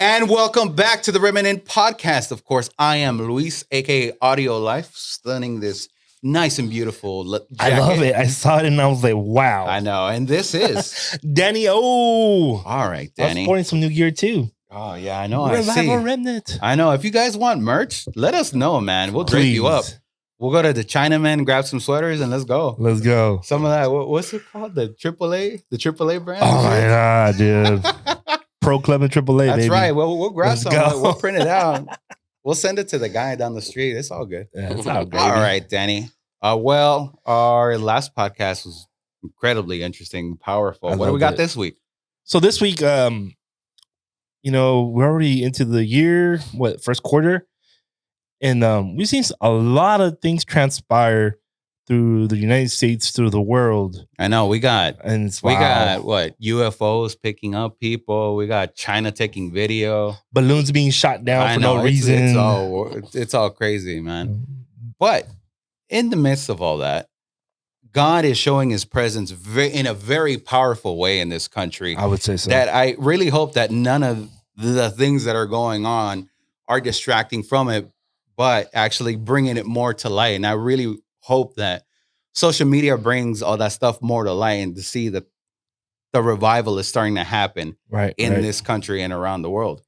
And welcome back to the Remnant Podcast. Of course, I am Luis, aka Audio Life, stunning this nice and beautiful jacket. I love it. I saw it and I was like, wow. I know. And this is Danny. All right, I was Danny. sporting some new gear too. Oh, yeah, I know. We're I see. Remnant. I know. If you guys want merch, let us know, man. We'll drape you up. We'll go to the Chinaman, grab some sweaters, and let's go. Let's go. Some of that. What's it called? The AAA? The AAA brand? Oh, my God, dude. Pro Club and AAA, That's baby. right. We'll grab Let's some. go. We'll print it out. We'll send it to the guy down the street. It's all good. Yeah, it's all good. All right, Danny. Well, our last podcast was incredibly interesting, powerful. What do we got this week? So this week, we're already into the year, first quarter, and we've seen a lot of things transpire through the United States, through the world. I know we got what UFOs picking up people. We got China taking video, balloons being shot down for no reason. It's all crazy, man. But in the midst of all that, God is showing his presence in a very powerful way in this country. I would say so. That I really hope that none of the things that are going on are distracting from it, but actually bringing it more to light. And I really hope that social media brings all that stuff more to light and to see that the revival is starting to happen in this country and around the world.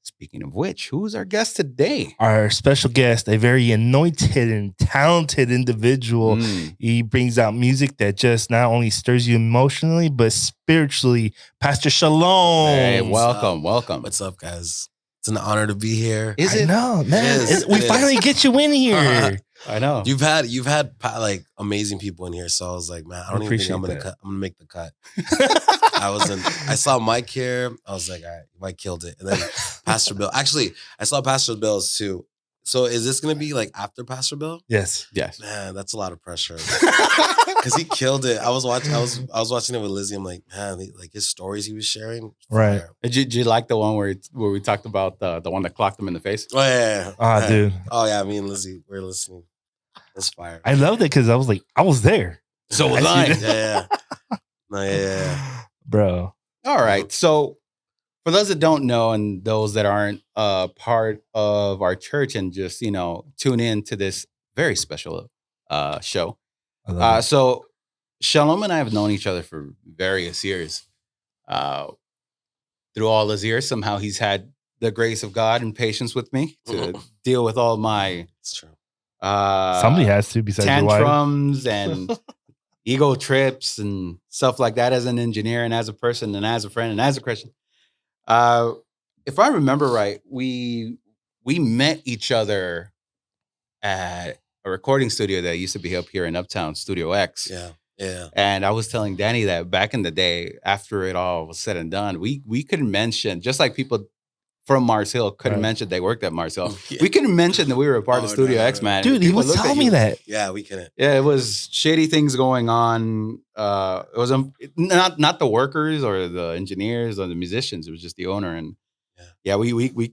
Speaking of which, who's our guest today? Our special guest, a very anointed and talented individual. He brings out music that just not only stirs you emotionally, but spiritually. Pastor Shalom. Hey, welcome. What's up, guys? It's an honor to be here. Is it? No, man. We finally get you in here. I know. You've had like amazing people in here, so I was like, man, I don't even think I'm gonna cut. I'm gonna make the cut. I saw Mike here. I was like, all right, Mike killed it. And then Pastor Bill. Actually, I saw Pastor Bill's too. So is this gonna be like after Pastor Bill? Yes. Man, that's a lot of pressure. Because he killed it. I was watching it with Lizzie. I'm like, man, like his stories he was sharing. Right. Did you like the one where we talked about the one that clocked him in the face? Oh yeah. Oh, dude. Oh yeah. Me and Lizzie, we're listening. That's fire. I loved it because I was like, I was there. So was I. Yeah. No, yeah. Bro. All right. So for those that don't know and those that aren't part of our church and just, tune in to this very special show. So Shalom and I have known each other for various years. Through all those years, somehow he's had the grace of God and patience with me to deal with all my somebody has to besides tantrums and ego trips and stuff like that as an engineer and as a person and as a friend and as a Christian. If I remember right, we met each other at a recording studio that used to be up here in Uptown, Studio X. Yeah. And I was telling Danny that back in the day, after it all was said and done, we couldn't mention, just like people from Mars Hill couldn't mention they worked at Mars Hill. We couldn't mention that we were a part of Studio X, man. Dude, he was telling me that. Yeah, we couldn't. Yeah, it was shady things going on. It was not the workers or the engineers or the musicians. It was just the owner. And we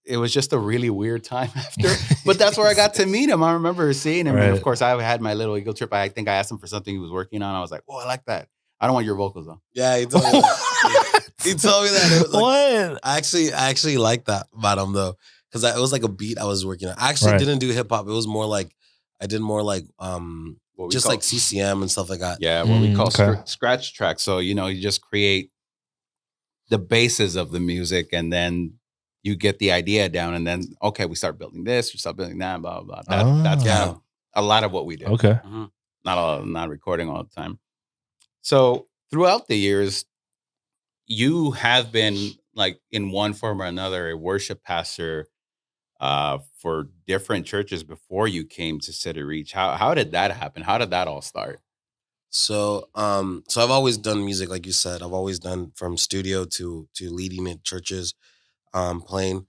it was just a really weird time after. But that's where I got to meet him. I remember seeing him. And of course, I had my little ego trip. I think I asked him for something he was working on. I was like, I like that. I don't want your vocals though. Yeah, he told me that. He told me that. It was like, what? I actually like that about him though, because it was like a beat I was working on. I actually didn't do hip hop. It was more like I did more like just like CCM and stuff like that. Yeah, what we call scratch tracks. So you just create the basis of the music, and then you get the idea down, and then we start building this, we start building that, blah blah blah. That's kind of a lot of what we do. Okay, not recording all the time. So throughout the years, you have been like in one form or another a worship pastor for different churches before you came to City Reach. How did that happen? How did that all start? So I've always done music, like you said. I've always done from studio to leading in churches, playing.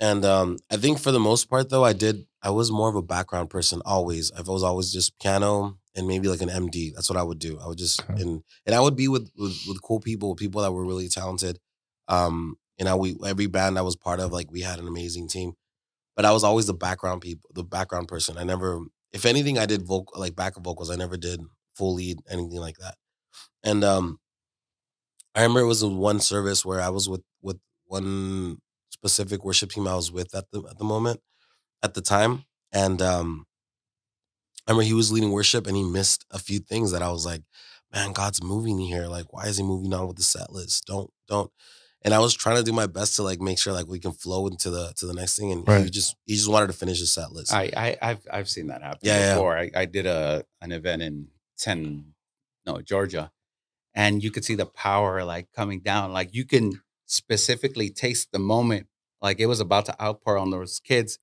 And I think for the most part, though, I was more of a background person always. I was always just piano and maybe like an MD. That's what I would do. I would just and I would be with cool people that were really talented. Every band I was part of, like we had an amazing team. But I was always the background person. I never, if anything, I did backup vocals. I never did full lead, anything like that. And I remember it was in one service where I was with one specific worship team I was with at the moment, at the time. And I remember he was leading worship and he missed a few things that I was like, man, God's moving here. Like, why is he moving on with the set list? Don't. And I was trying to do my best to like make sure like we can flow into the next thing. And he just wanted to finish his set list. I've seen that happen before. I did an event in Georgia, and you could see the power like coming down. Like you can specifically taste the moment, like it was about to outpour on those kids,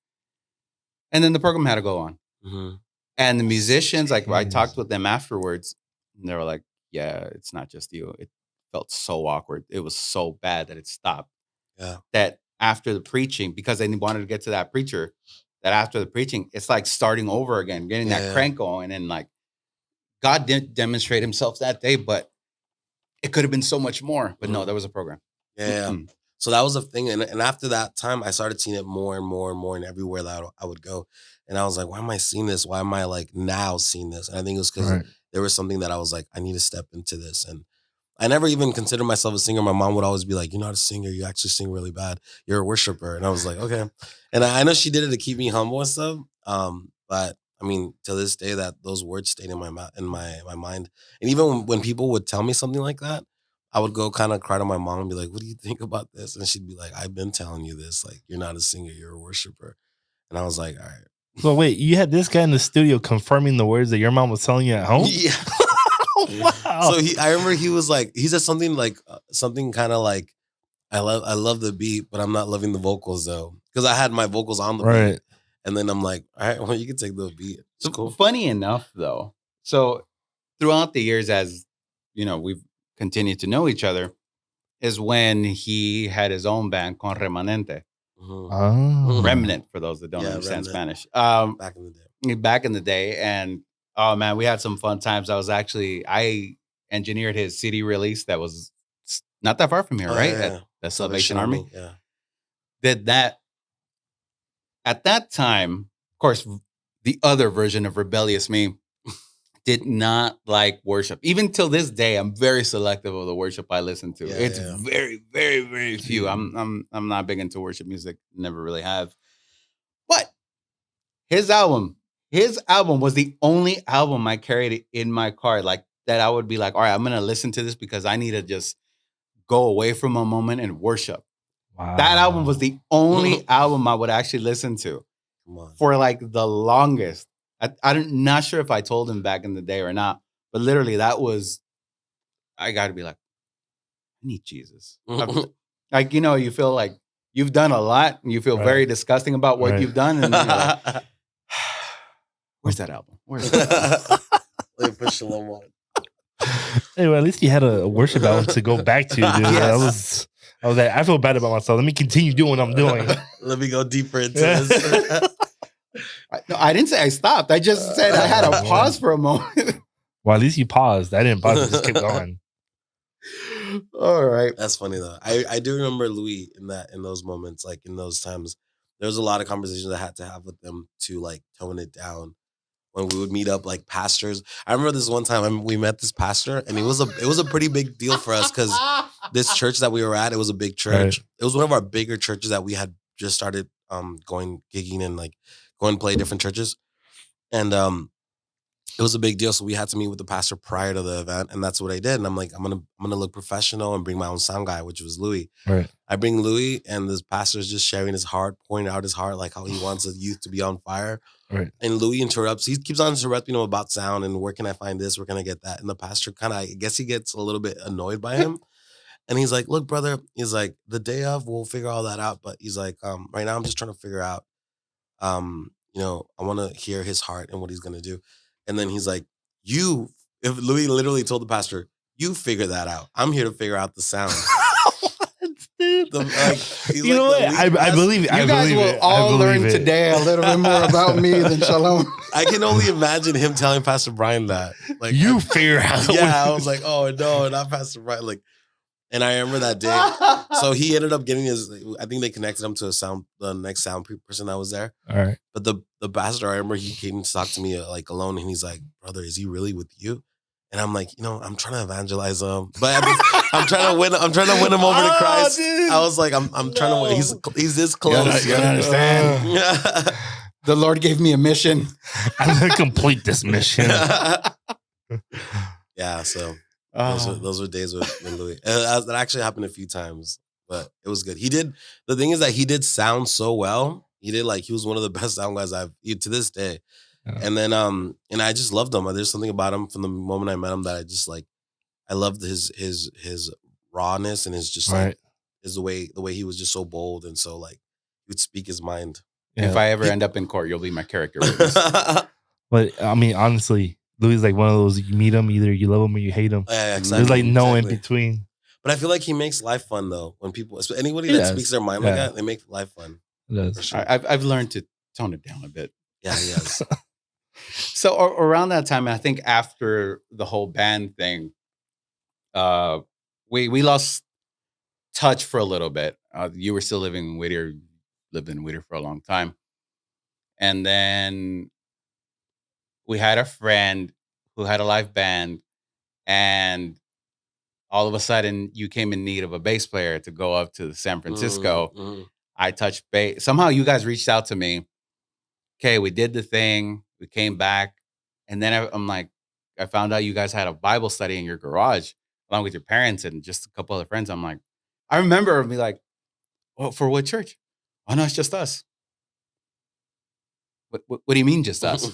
and then the program had to go on. Mm-hmm. And the musicians, like I talked with them afterwards, and they were like, "Yeah, it's not just you. It felt so awkward. It was so bad that it stopped." Yeah. That after the preaching, because they wanted to get to that preacher, that after the preaching, it's like starting over again, getting that crank going, and like God didn't demonstrate Himself that day, but it could have been so much more. But no, there was a program. Yeah. So that was a thing. And after that time, I started seeing it more and more and more and everywhere that I would go. And I was like, why am I seeing this? Why am I like now seeing this? And I think it was because there was something that I was like, I need to step into this. And I never even considered myself a singer. My mom would always be like, you're not a singer. You actually sing really bad. You're a worshiper. And I was like, okay. And I know she did it to keep me humble and stuff. But I mean, to this day, that those words stayed in my mind. And even when people would tell me something like that, I would go kind of cry to my mom and be like, what do you think about this? And she'd be like, I've been telling you this. Like, you're not a singer, you're a worshiper. And I was like, all right. So wait, you had this guy in the studio confirming the words that your mom was telling you at home? Yeah. Wow. So I remember he said something like, something kind of like, I love the beat, but I'm not loving the vocals though. Because I had my vocals on the beat. And then I'm like, all right, well, you can take the beat. It's cool. Funny enough though. So throughout the years, as you know, we've continued to know each other, is when he had his own band, Con Remanente. Remnant, for those that don't understand Spanish. Back in the day. And oh man, we had some fun times. I engineered his CD release that was not that far from here, right? Yeah. At Salvation Army. Yeah. Did that. At that time, of course, the other version of rebellious me did not like worship. Even till this day, I'm very selective of the worship I listen to. It's very, very, very few. I'm not big into worship music. Never really have. But his album was the only album I carried in my car, like that I would be like, all right, I'm gonna listen to this because I need to just go away from a moment and worship. Wow. That album was the only album I would actually listen to for like the longest. I'm not sure if I told him back in the day or not, but literally that was, I got to be like, I need Jesus. Like, you know, you feel like you've done a lot and you feel very disgusting about what you've done. And you're like, where's that album? Where's that album? Let me put Shalom on. Anyway, at least you had a worship album to go back to, dude. Yes. I was like, I feel bad about myself. Let me continue doing what I'm doing. Let me go deeper into this. No, I didn't say I stopped. I just said I had a pause for a moment. Well, at least you paused. I didn't pause. I just kept going. All right. That's funny though. I do remember Louis in those moments, like in those times. There was a lot of conversations I had to have with them to like tone it down. When we would meet up like pastors. I remember this one time we met this pastor and it was a pretty big deal for us because this church that we were at, it was a big church. Right. It was one of our bigger churches that we had just started gigging and like going to play different churches. And it was a big deal. So we had to meet with the pastor prior to the event. And that's what I did. And I'm like, I'm gonna look professional and bring my own sound guy, which was Louis. Right. I bring Louis and this pastor is just sharing his heart, pouring out his heart, like how he wants the youth to be on fire. Right. And Louis interrupts. He keeps on interrupting him about sound and where can I find this? Where can I get that? And the pastor kind of, I guess he gets a little bit annoyed by him. And he's like, look, brother, he's like, the day of, we'll figure all that out. But he's like, right now I'm just trying to figure out, you know, I want to hear his heart and what he's going to do. And then he's like, if Louis literally told the pastor, you figure that out. I'm here to figure out the sound. You know what? I believe it. You guys will all learn today a little bit more about me than Shalom. I can only imagine him telling Pastor Brian that. Like, you figure out. Yeah, I was like, oh no, not Pastor Brian. Like, and I remember that day. So he ended up getting I think they connected him to the next sound person that was there. All right. But the pastor, I remember he came to talk to me like alone, and he's like, brother, is he really with you? And I'm like, I'm trying to evangelize him, but I'm trying to win him over to Christ. Dude. I was like, I'm trying to win. He's this close. You gotta understand. The Lord gave me a mission. I'm gonna complete this mission. Yeah, so those were days with Louis. That actually happened a few times, but it was good. The thing is that he did sound so well. He was one of the best sound guys to this day. Yeah. And then and I just loved him. There's something about him from the moment I met him that I just I loved his rawness and his just his the way he was just so bold and so he would speak his mind. Yeah. If I ever end up in court, you'll be my character witness. But I mean, honestly, Louis is one of those, you meet him, either you love him or you hate him. Yeah, exactly. There's no in between. But I feel like he makes life fun though. When anybody that speaks their mind like that, they make life fun. It does. Sure. I've learned to tone it down a bit. Yeah, he has. So around that time, I think after the whole band thing, we lost touch for a little bit. You were still living in Whittier, lived in Whittier for a long time. And then we had a friend who had a live band, and all of a sudden you came in need of a bass player to go up to San Francisco. Mm-hmm. I touched base. Somehow you guys reached out to me. Okay, we did the thing. We came back. And then I'm like, I found out you guys had a Bible study in your garage along with your parents and just a couple other friends. I'm like, I remember me like, oh, for what church? Oh, no, it's just us. What do you mean just us?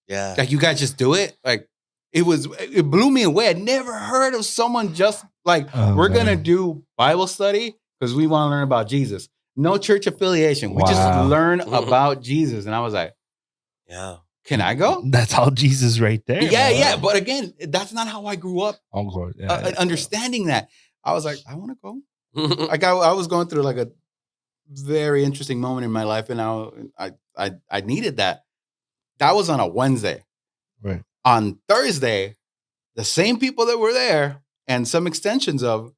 Yeah. Like, you guys just do it? Like, it blew me away. I'd never heard of someone just we're going to do Bible study because we want to learn about Jesus. No church affiliation. We just learn about Jesus. And I was like, yeah. Can I go? That's all Jesus right there. Yeah, yeah. But again, that's not how I grew up. Understanding that. I was like, I want to go. I was going through a very interesting moment in my life, and I needed that. That was on a Wednesday. Right. On Thursday, the same people that were there and some extensions of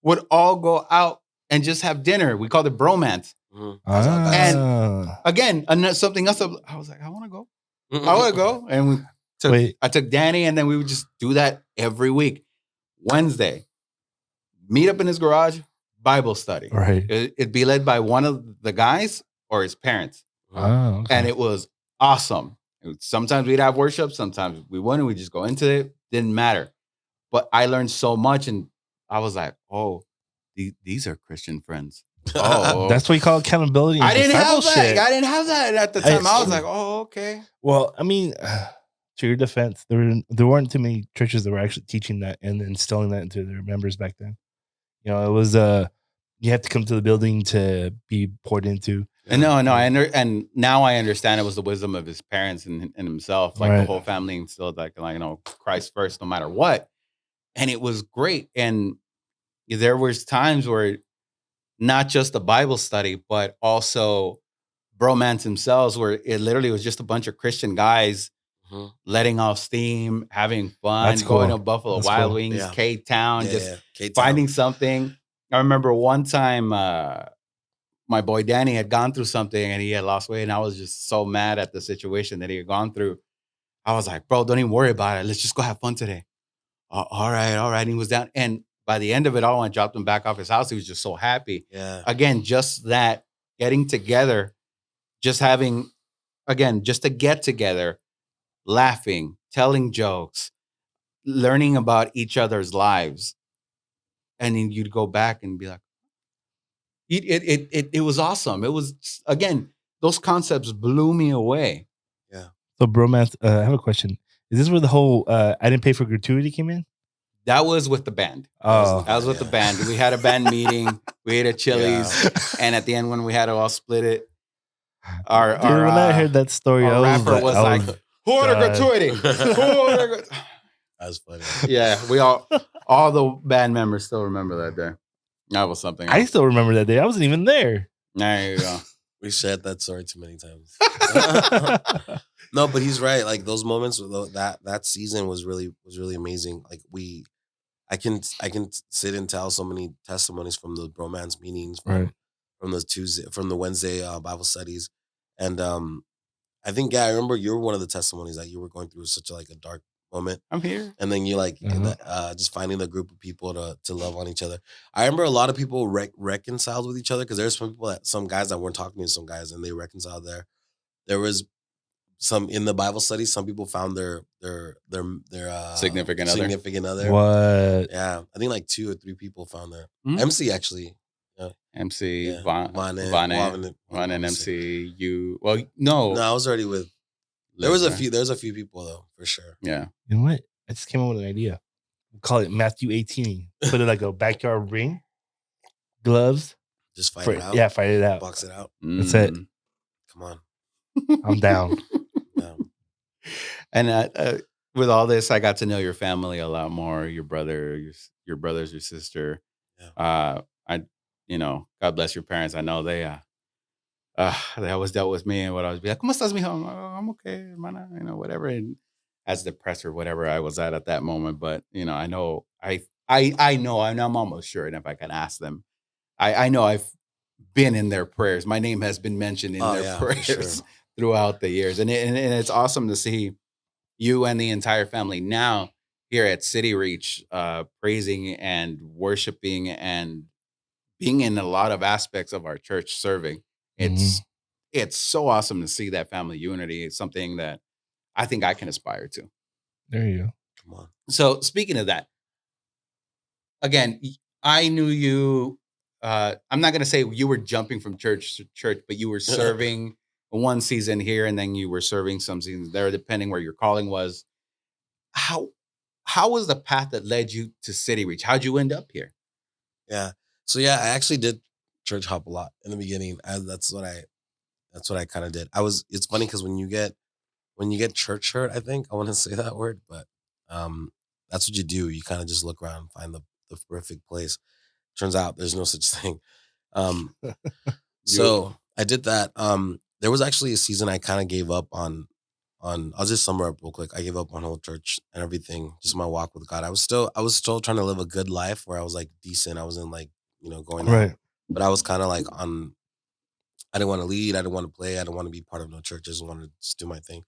would all go out and just have dinner. We called it bromance. And again, something else. I was like, I want to go. I want to go. And I took Danny, and then we would just do that every week. Wednesday, meet up in his garage, Bible study. Right. It'd be led by one of the guys or his parents. Oh, okay. And it was awesome. Sometimes we'd have worship. Sometimes we wouldn't. We'd just go into it. Didn't matter. But I learned so much. And I was like, oh, these are Christian friends. Oh, that's what you call accountability. I didn't have that. I didn't have that at the time. I was like, oh, okay. Well, I mean, to your defense, there weren't too many churches that were actually teaching that and instilling that into their members back then. It was you have to come to the building to be poured into. And and now I understand it was the wisdom of his parents and himself, the whole family instilled Christ first, no matter what. And it was great. And there was times where not just the Bible study, but also bromance themselves, where it literally was just a bunch of Christian guys letting off steam, having fun, going to Buffalo Wild Wings, K-Town, K-Town. Finding something. I remember one time my boy Danny had gone through something and he had lost weight, and I was just so mad at the situation that he had gone through. I was like, bro, don't even worry about it. Let's just go have fun today. All right. And he was down. And by the end of it all, when I dropped him back off his house, he was just so happy. Yeah. Again, just that getting together, just having, just to get together, laughing, telling jokes, learning about each other's lives. And then you'd go back and be like, it was awesome. It was, again, those concepts blew me away. Yeah. So bromance, I have a question. Is this where the whole I didn't pay for gratuity came in? That was with the band. Oh, that was with the band. We had a band meeting. We ate at Chili's, and at the end, when we had to all split it, when I heard that story, our rapper was like, "Who ordered gratuity? Who ordered?" That was funny. Yeah, we all the band members still remember that day. That was something else. I still remember that day. I wasn't even there. There you go. We shared that story too many times. No, but he's right. Like those moments, that season was really amazing. Like I can sit and tell so many testimonies from the bromance meetings, from the Wednesday Bible studies, and I think I remember you were one of the testimonies that you were going through such a dark moment. I'm here. And then you like just finding a group of people to love on each other. I remember a lot of people reconciled with each other because there's some guys that weren't talking to some guys and they reconciled there. There was some in the Bible study. Some people found their Significant other. What? Yeah, I think like 2 or 3 people found their Mhm. MC actually. MC Yeah, Von and MC. You No, I was already with. There was a few people though for sure. Yeah. You know what? I just came up with an idea. We'll call it Matthew 18. Put it like a backyard ring, gloves. Just fight it out. Yeah, fight it out. Box it out. That's it. Come on. I'm down. Yeah. And with all this, I got to know your family a lot more. Your brother, your brothers, your sister. Yeah. God bless your parents. I know they always dealt with me and what I was be like, ¿Cómo estás, mijo? I'm okay, hermana, whatever. And as depressed or whatever I was at that moment. But, I know, I know, I'm almost sure. And if I can ask them, I know I've been in their prayers. My name has been mentioned in their prayers throughout the years. And it's awesome to see you and the entire family now here at City Reach, praising and worshiping and being in a lot of aspects of our church serving. It's so awesome to see that family unity. It's something that I think I can aspire to. There you go. Come on. So speaking of that, again, I knew you. I'm not going to say you were jumping from church to church, but you were serving one season here and then you were serving some seasons there, depending where your calling was. How was the path that led you to City Reach? How'd you end up here? Yeah. So I actually did church hop a lot in the beginning. That's what I kind of did. It's funny because when you get church hurt, I think I want to say that word, but that's what you do. You kind of just look around and find the perfect place. Turns out there's no such thing. So I did that. There was actually a season I kind of gave up on. I'll just sum up real quick. I gave up on whole church and everything, just my walk with God. I was still trying to live a good life where I was like decent. I wasn't like, going out. Right. But I was kind of like I didn't want to lead. I didn't want to play. I didn't want to be part of no church. I just wanted to just do my thing.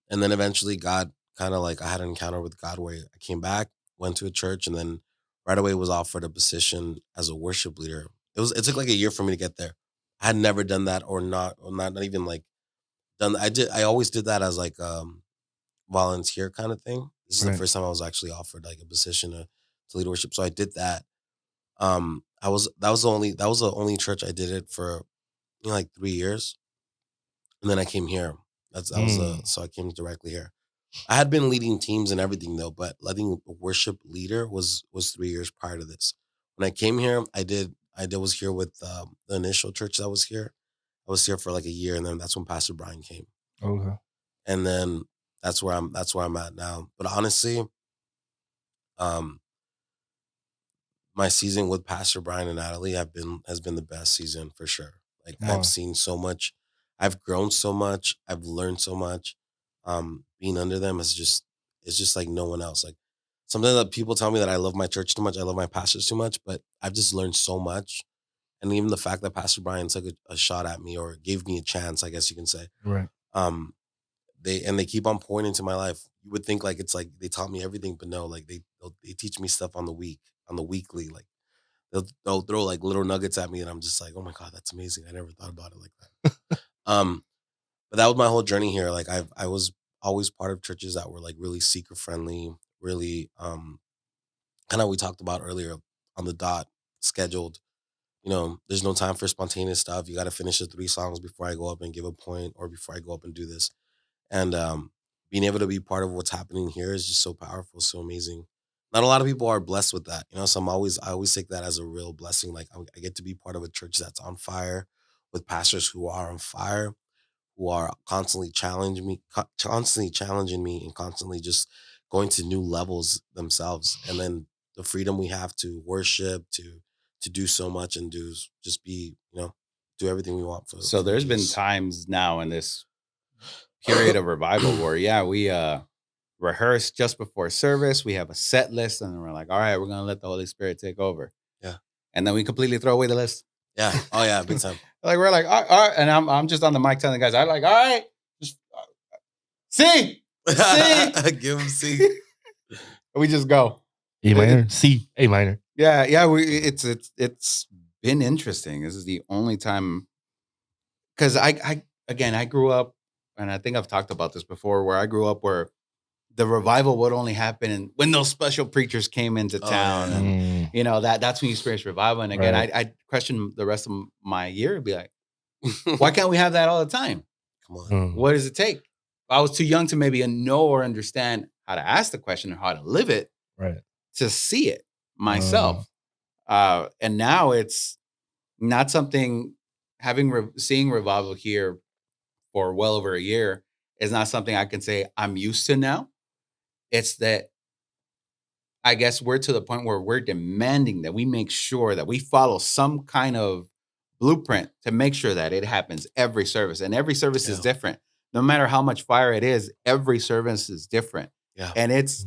And then eventually God kind of like, I had an encounter with God where I came back, went to a church, and then right away was offered a position as a worship leader. It took like a year for me to get there. I had never done that or not even like done. I always did that as like volunteer kind of thing. This is the first time I was actually offered like a position to lead worship. So I did that. That was the only church I did it for, like 3 years. And then I came here. So I came directly here. I had been leading teams and everything though, but letting a worship leader was 3 years prior to this. When I came here, I was here with the initial church that was here. I was here for like a year, and then that's when Pastor Brian came. Okay. And then that's where I'm at now. But honestly, my season with Pastor Brian and Natalie has been the best season for sure. Like I've seen so much, I've grown so much, I've learned so much. Being under them it's just like no one else. Like sometimes that people tell me that I love my church too much, I love my pastors too much, but I've just learned so much. And even the fact that Pastor Brian took a shot at me or gave me a chance, I guess you can say. Right. They keep on pouring into my life. You would think like it's like they taught me everything, but no, like they teach me stuff on the weekly. Like they'll throw like little nuggets at me, and I'm just like, oh my God, that's amazing. I never thought about it like that. But that was my whole journey here. Like I was always part of churches that were like really seeker friendly, really kind of we talked about earlier, on the dot, scheduled. There's no time for spontaneous stuff. You got to finish the 3 songs before I go up and give a point, or before I go up and do this. And being able to be part of what's happening here is just so powerful, so amazing. Not a lot of people are blessed with that, so I always take that as a real blessing. Like I get to be part of a church that's on fire, with pastors who are on fire, who are constantly challenging me, and constantly just going to new levels themselves. And then the freedom we have to worship, to do so much, and just be, do everything we want for. So there's been times now in this period of revival where we rehearse just before service, we have a set list, and we're like, all right, we're gonna let the Holy Spirit take over. Yeah. And then we completely throw away the list. Yeah. Oh yeah, big time. Like we're like, all right, and I'm just on the mic telling the guys, I'm like, all right, just see. C. Give him C. We just go. A minor, C, A minor. Yeah. It's been interesting. This is the only time, because I grew up, and I think I've talked about this before, where I grew up where the revival would only happen when those special preachers came into town, and that's when you experience revival. And again, Right. I question the rest of my year and be like, why can't we have that all the time? Come on. What does it take? I was too young to maybe know or understand how to ask the question or how to live it, Right. to see it myself. And now it's not something, seeing revival here for well over a year is not something I can say I'm used to now. It's that I guess we're to the point where we're demanding that we make sure that we follow some kind of blueprint to make sure that it happens every service. And every service is different. No matter how much fire it is, every service is different. Yeah. And it's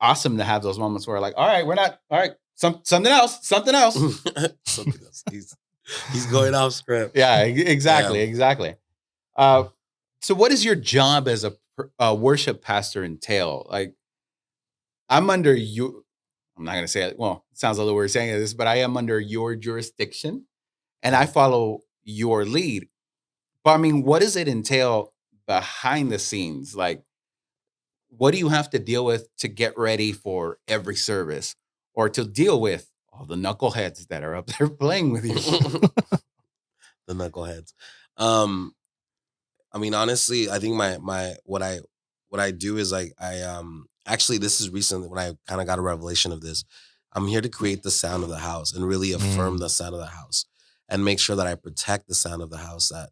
awesome to have those moments where like, all right, something else. Something else. He's going off script. Yeah, exactly. So what does your job as a worship pastor entail? Like, I'm under you. I'm not going to say it. Well, it sounds a little weird saying this, but I am under your jurisdiction and I follow your lead. But I mean, what does it entail behind the scenes? Like, what do you have to deal with to get ready for every service, or to deal with all the knuckleheads that are up there playing with you? The knuckleheads. I mean, honestly, I think what I do is I actually, this is recently when I kind of got a revelation of this. I'm here to create the sound of the house and really affirm the sound of the house and make sure that I protect the sound of the house, that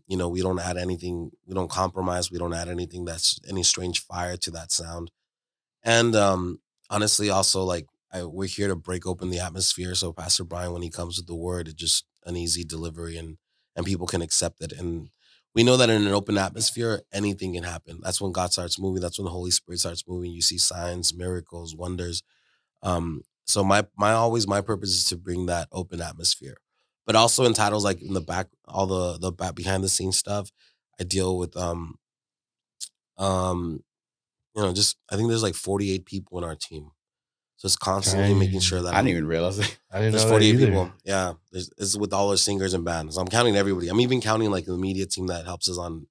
we don't add anything, we don't compromise, we don't add anything that's any strange fire to that sound. And honestly, also, like, we're here to break open the atmosphere. So Pastor Brian, when he comes with the word, it's just an easy delivery, and people can accept it. And we know that in an open atmosphere, anything can happen. That's when God starts moving. That's when the Holy Spirit starts moving. You see signs, miracles, wonders. So my purpose is to bring that open atmosphere. But also in titles like in the back, all the back behind the scenes stuff, I deal with um just, I think there's like 48 people in our team. So it's constantly making sure that I didn't even realize it. I didn't there's know 48 that either. people. Yeah. It's with all our singers and bands. So I'm counting everybody. I'm even counting like the media team that helps us on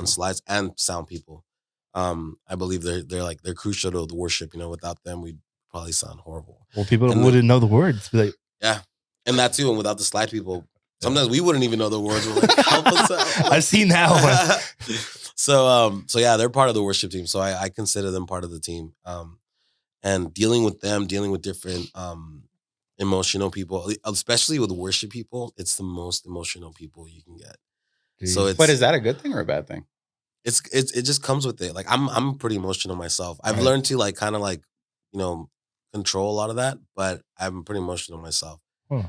slides and sound people. I believe they're crucial to the worship. Without them, we'd probably sound horrible. Well, people wouldn't know the words. Be like, yeah. And that too. And without the slide people, sometimes we wouldn't even know the words. We're like, help us out. I've seen that one. So yeah, they're part of the worship team. So I consider them part of the team. And dealing with them, dealing with different emotional people, especially with worship people, it's the most emotional people you can get. So but is that a good thing or a bad thing? It just comes with it. Like, I'm pretty emotional myself. I've learned to like kind of like, control a lot of that, but I'm pretty emotional myself.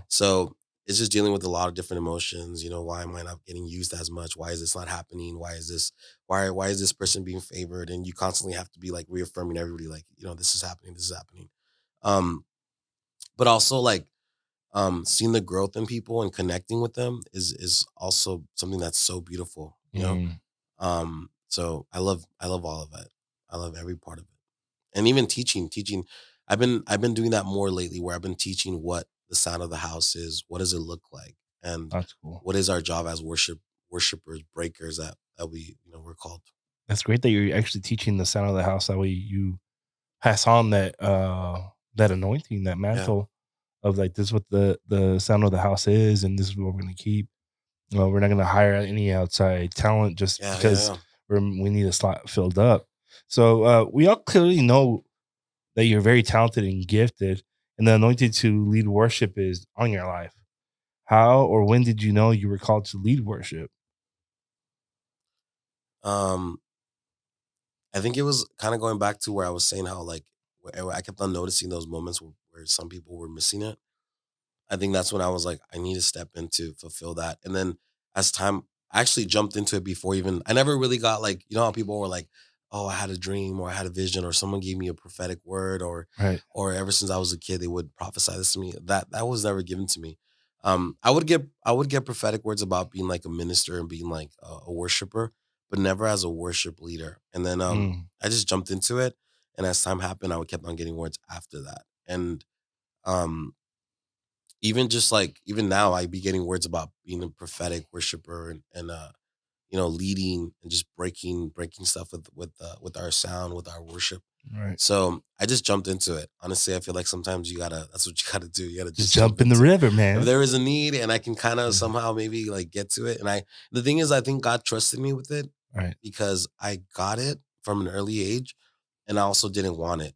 So it's just dealing with a lot of different emotions. Why am I not getting used as much? Why is this not happening? Why is this person being favored? And you constantly have to be like reaffirming everybody, like, this is happening, this is happening. But also like seeing the growth in people and connecting with them is also something that's so beautiful. So I love all of it. I love every part of it. And even teaching. I've been doing that more lately, where I've been teaching what the sound of the house is, what does it look like, and that's cool. What is our job as worshipers, breakers that we we're called. That's great that you're actually teaching the sound of the house. That way you pass on that anointing, that mantle of like, this is what the sound of the house is, and this is what we're going to keep. We're not going to hire any outside talent just because we need a slot filled up. So we all clearly know that you're very talented and gifted, and the anointing to lead worship is on your life. How or when did you know you were called to lead worship? I think it was kind of going back to where I was saying how, like, where I kept on noticing those moments where some people were missing it. I think that's when I was like, I need to step in to fulfill that. And then as time, I actually jumped into it before even, I never really got like, how people were like, oh, I had a dream or I had a vision or someone gave me a prophetic word or ever since I was a kid, they would prophesy this to me. That was never given to me. I would get prophetic words about being like a minister and being like a worshiper, but never as a worship leader. And then I just jumped into it, and as time happened, I kept on getting words after that. And um, even just like even now, I be getting words about being a prophetic worshiper and leading and just breaking stuff with our sound, with our worship. Right. So I just jumped into it. Honestly, I feel like sometimes that's what you gotta do. You gotta Just jump in the into it. river, man. If there is a need and I can kind of somehow maybe like get to it. And the thing is, I think God trusted me with it Right. because I got it from an early age, and I also didn't want it.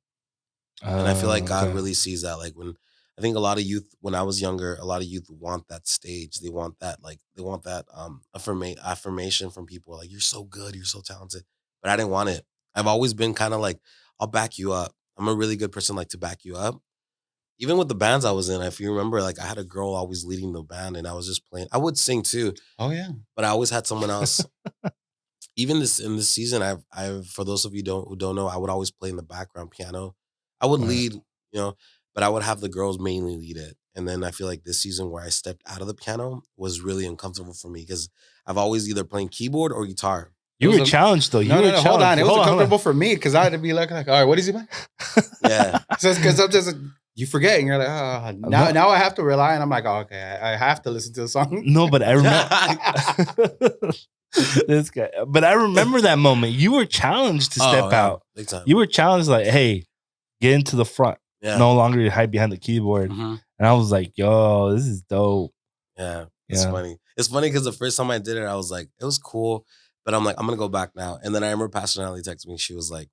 And I feel like God really sees that. Like when I think a lot of youth, when I was younger, a lot of youth want that stage. They want that, affirmation from people. Like, you're so good, you're so talented. But I didn't want it. I've always been kind of like, I'll back you up. I'm a really good person, like to back you up. Even with the bands I was in, if you remember, like I had a girl always leading the band, and I was just playing. I would sing too. Oh yeah. But I always had someone else. Even in this season, I've for those of you who don't know, I would always play in the background piano. I would lead, but I would have the girls mainly lead it. And then I feel like this season where I stepped out of the piano was really uncomfortable for me because I've always either playing keyboard or guitar. You were challenged though. No, hold on. It was uncomfortable for me because I had to be like, all right, what is he playing? Yeah. So because I'm just you forget and you're like, oh, now I have to rely, and I'm like, oh, okay, I have to listen to the song. No, but I remember this guy. But I remember that moment. You were challenged to step out. Big time. You were challenged, like, hey, get into the front. Yeah. No longer hide behind the keyboard. Mm-hmm. And I was like, yo, this is dope. Yeah, it's funny. It's funny because the first time I did it, I was like, it was cool, but I'm like, I'm gonna go back now. And then I remember Pastor Natalie texted me. She was like,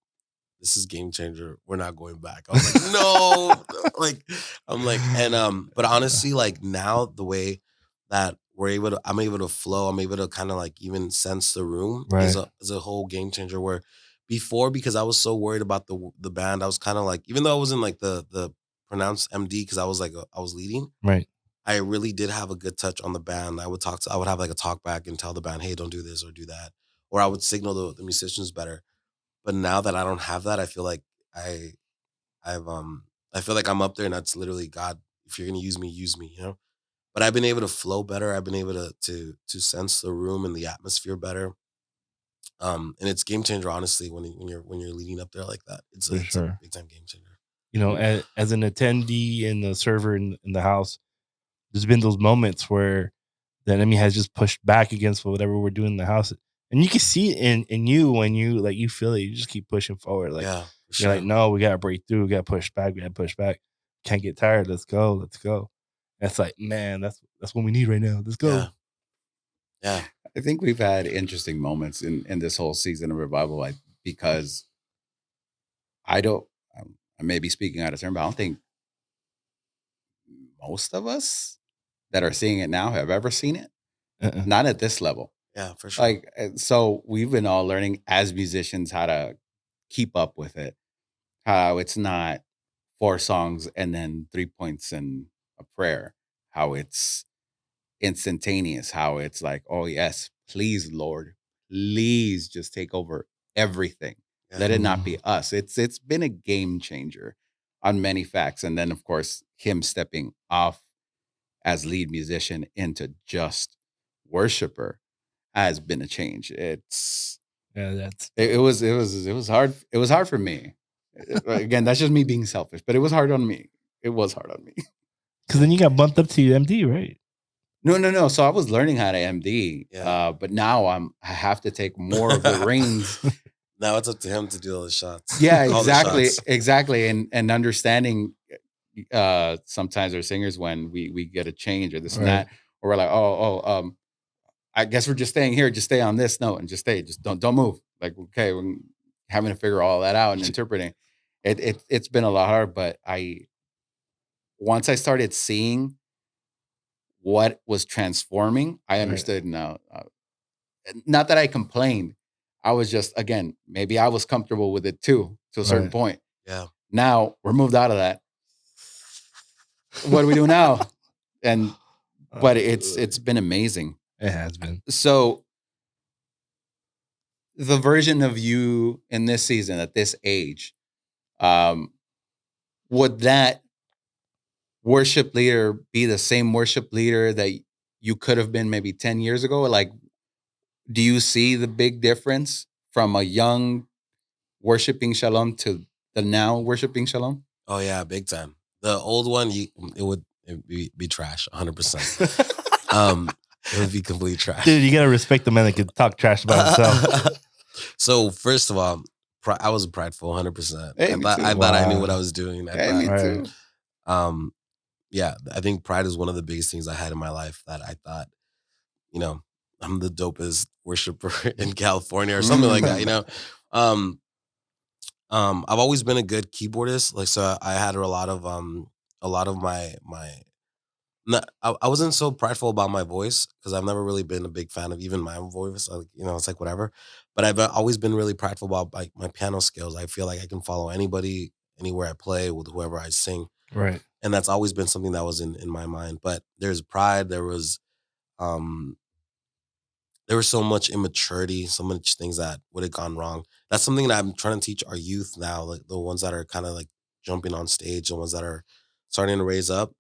this is game changer. We're not going back. I was like, no. But honestly, like now the way that I'm able to flow, I'm able to kind of like even sense the room is a whole game changer. Where before, because I was so worried about the band, I was kind of like, even though I wasn't like the pronounced MD, because I was like I was leading. Right. I really did have a good touch on the band. I would have like a talk back and tell the band, hey, don't do this or do that. Or I would signal the musicians better. But now that I don't have that, I feel like I feel like I'm up there, and that's literally God. If you're gonna use me, But I've been able to flow better. I've been able to sense the room and the atmosphere better. And it's game changer, honestly, when you're leading up there like that. It's a big time game changer. As an attendee and the server in the house, there's been those moments where the enemy has just pushed back against whatever we're doing in the house. And you can see it in you when you feel it, you just keep pushing forward. Like, you're like, no, we got to break through. We got to push back. Can't get tired. Let's go. That's like, man, that's what we need right now. Let's go. Yeah. I think we've had interesting moments in this whole season of revival, because I may be speaking out of turn, but I don't think most of us that are seeing it now have ever seen it. Not at this level. Yeah, for sure. So we've been all learning as musicians how to keep up with it. How it's not 4 songs and then 3 points and a prayer. How it's instantaneous. How it's like, oh yes, please, Lord, please just take over everything. Yeah. Let it not be us. It's been a game changer on many facts. And then of course, him stepping off as lead musician into just worshiper has been a change. It was hard. It was hard for me. Again, that's just me being selfish, but it was hard on me. It was hard on me. Because then you got bumped up to MD, right? No. So I was learning how to MD, but now I have to take more of the reins. Now it's up to him to do all the shots. Yeah, exactly. And understanding sometimes our singers when we get a change or this and that, or we're like, I guess we're just staying here. Just stay on this note and just stay. Just don't move. Like, okay, we're having to figure all that out and interpreting. It's been a lot hard, but once I started seeing what was transforming, I understood now. Not that I complained. I was just, again, maybe I was comfortable with it too, to a certain point. Yeah. Now we're moved out of that. What do we do now? But it's been amazing. It has been. So the version of you in this season at this age, would that worship leader be the same worship leader that you could have been maybe 10 years ago? Like, do you see the big difference from a young worshiping Shalom to the now worshiping Shalom? Oh yeah, big time. The old one, it'd be trash, 100%. It would be complete trash. Dude, you gotta respect the man that can talk trash about himself. So first of all, I was prideful, 100%. Hey, I me thought too. I thought I knew Wow. what I was doing. I Hey, thought, me Right. too. yeah, I think pride is one of the biggest things I had in my life that I thought, you know, I'm the dopest worshiper in California or something like that, you know. Um, I've always been a good keyboardist. Like, so I had a lot of my not, I wasn't so prideful about my voice because I've never really been a big fan of even my own voice. Like, you know, it's like whatever. But I've always been really prideful about like my piano skills. I feel like I can follow anybody, anywhere I play with whoever I sing. Right. And that's always been something that was in my mind. But there's pride, um there was so much immaturity, so much things that would have gone wrong. That's something that I'm trying to teach our youth now, like the ones that are kind of like jumping on stage, the ones that are starting to raise up,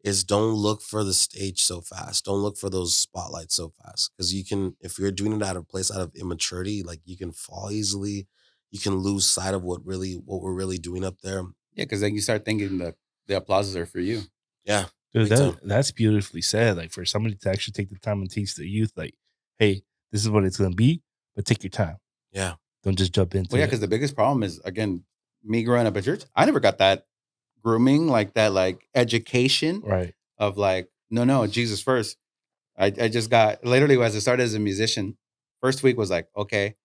is don't look for the stage so fast. Don't look for those spotlights so fast. Because you can, if you're doing it out of place out of immaturity, like you can fall easily. You can lose sight of what we're really doing up there. Yeah, because then you start thinking that the applauses are for you. Yeah. Dude, Big time. that's beautifully said. Like for somebody to actually take the time and teach the youth, like, hey, this is what it's gonna be, but take your time. Yeah. Don't just jump into Well, yeah, it. because the biggest problem is, again, me growing up at church, I never got that grooming, like that, like education Right. of like, no, Jesus first. I just got literally as I started as a musician, first week was like, okay,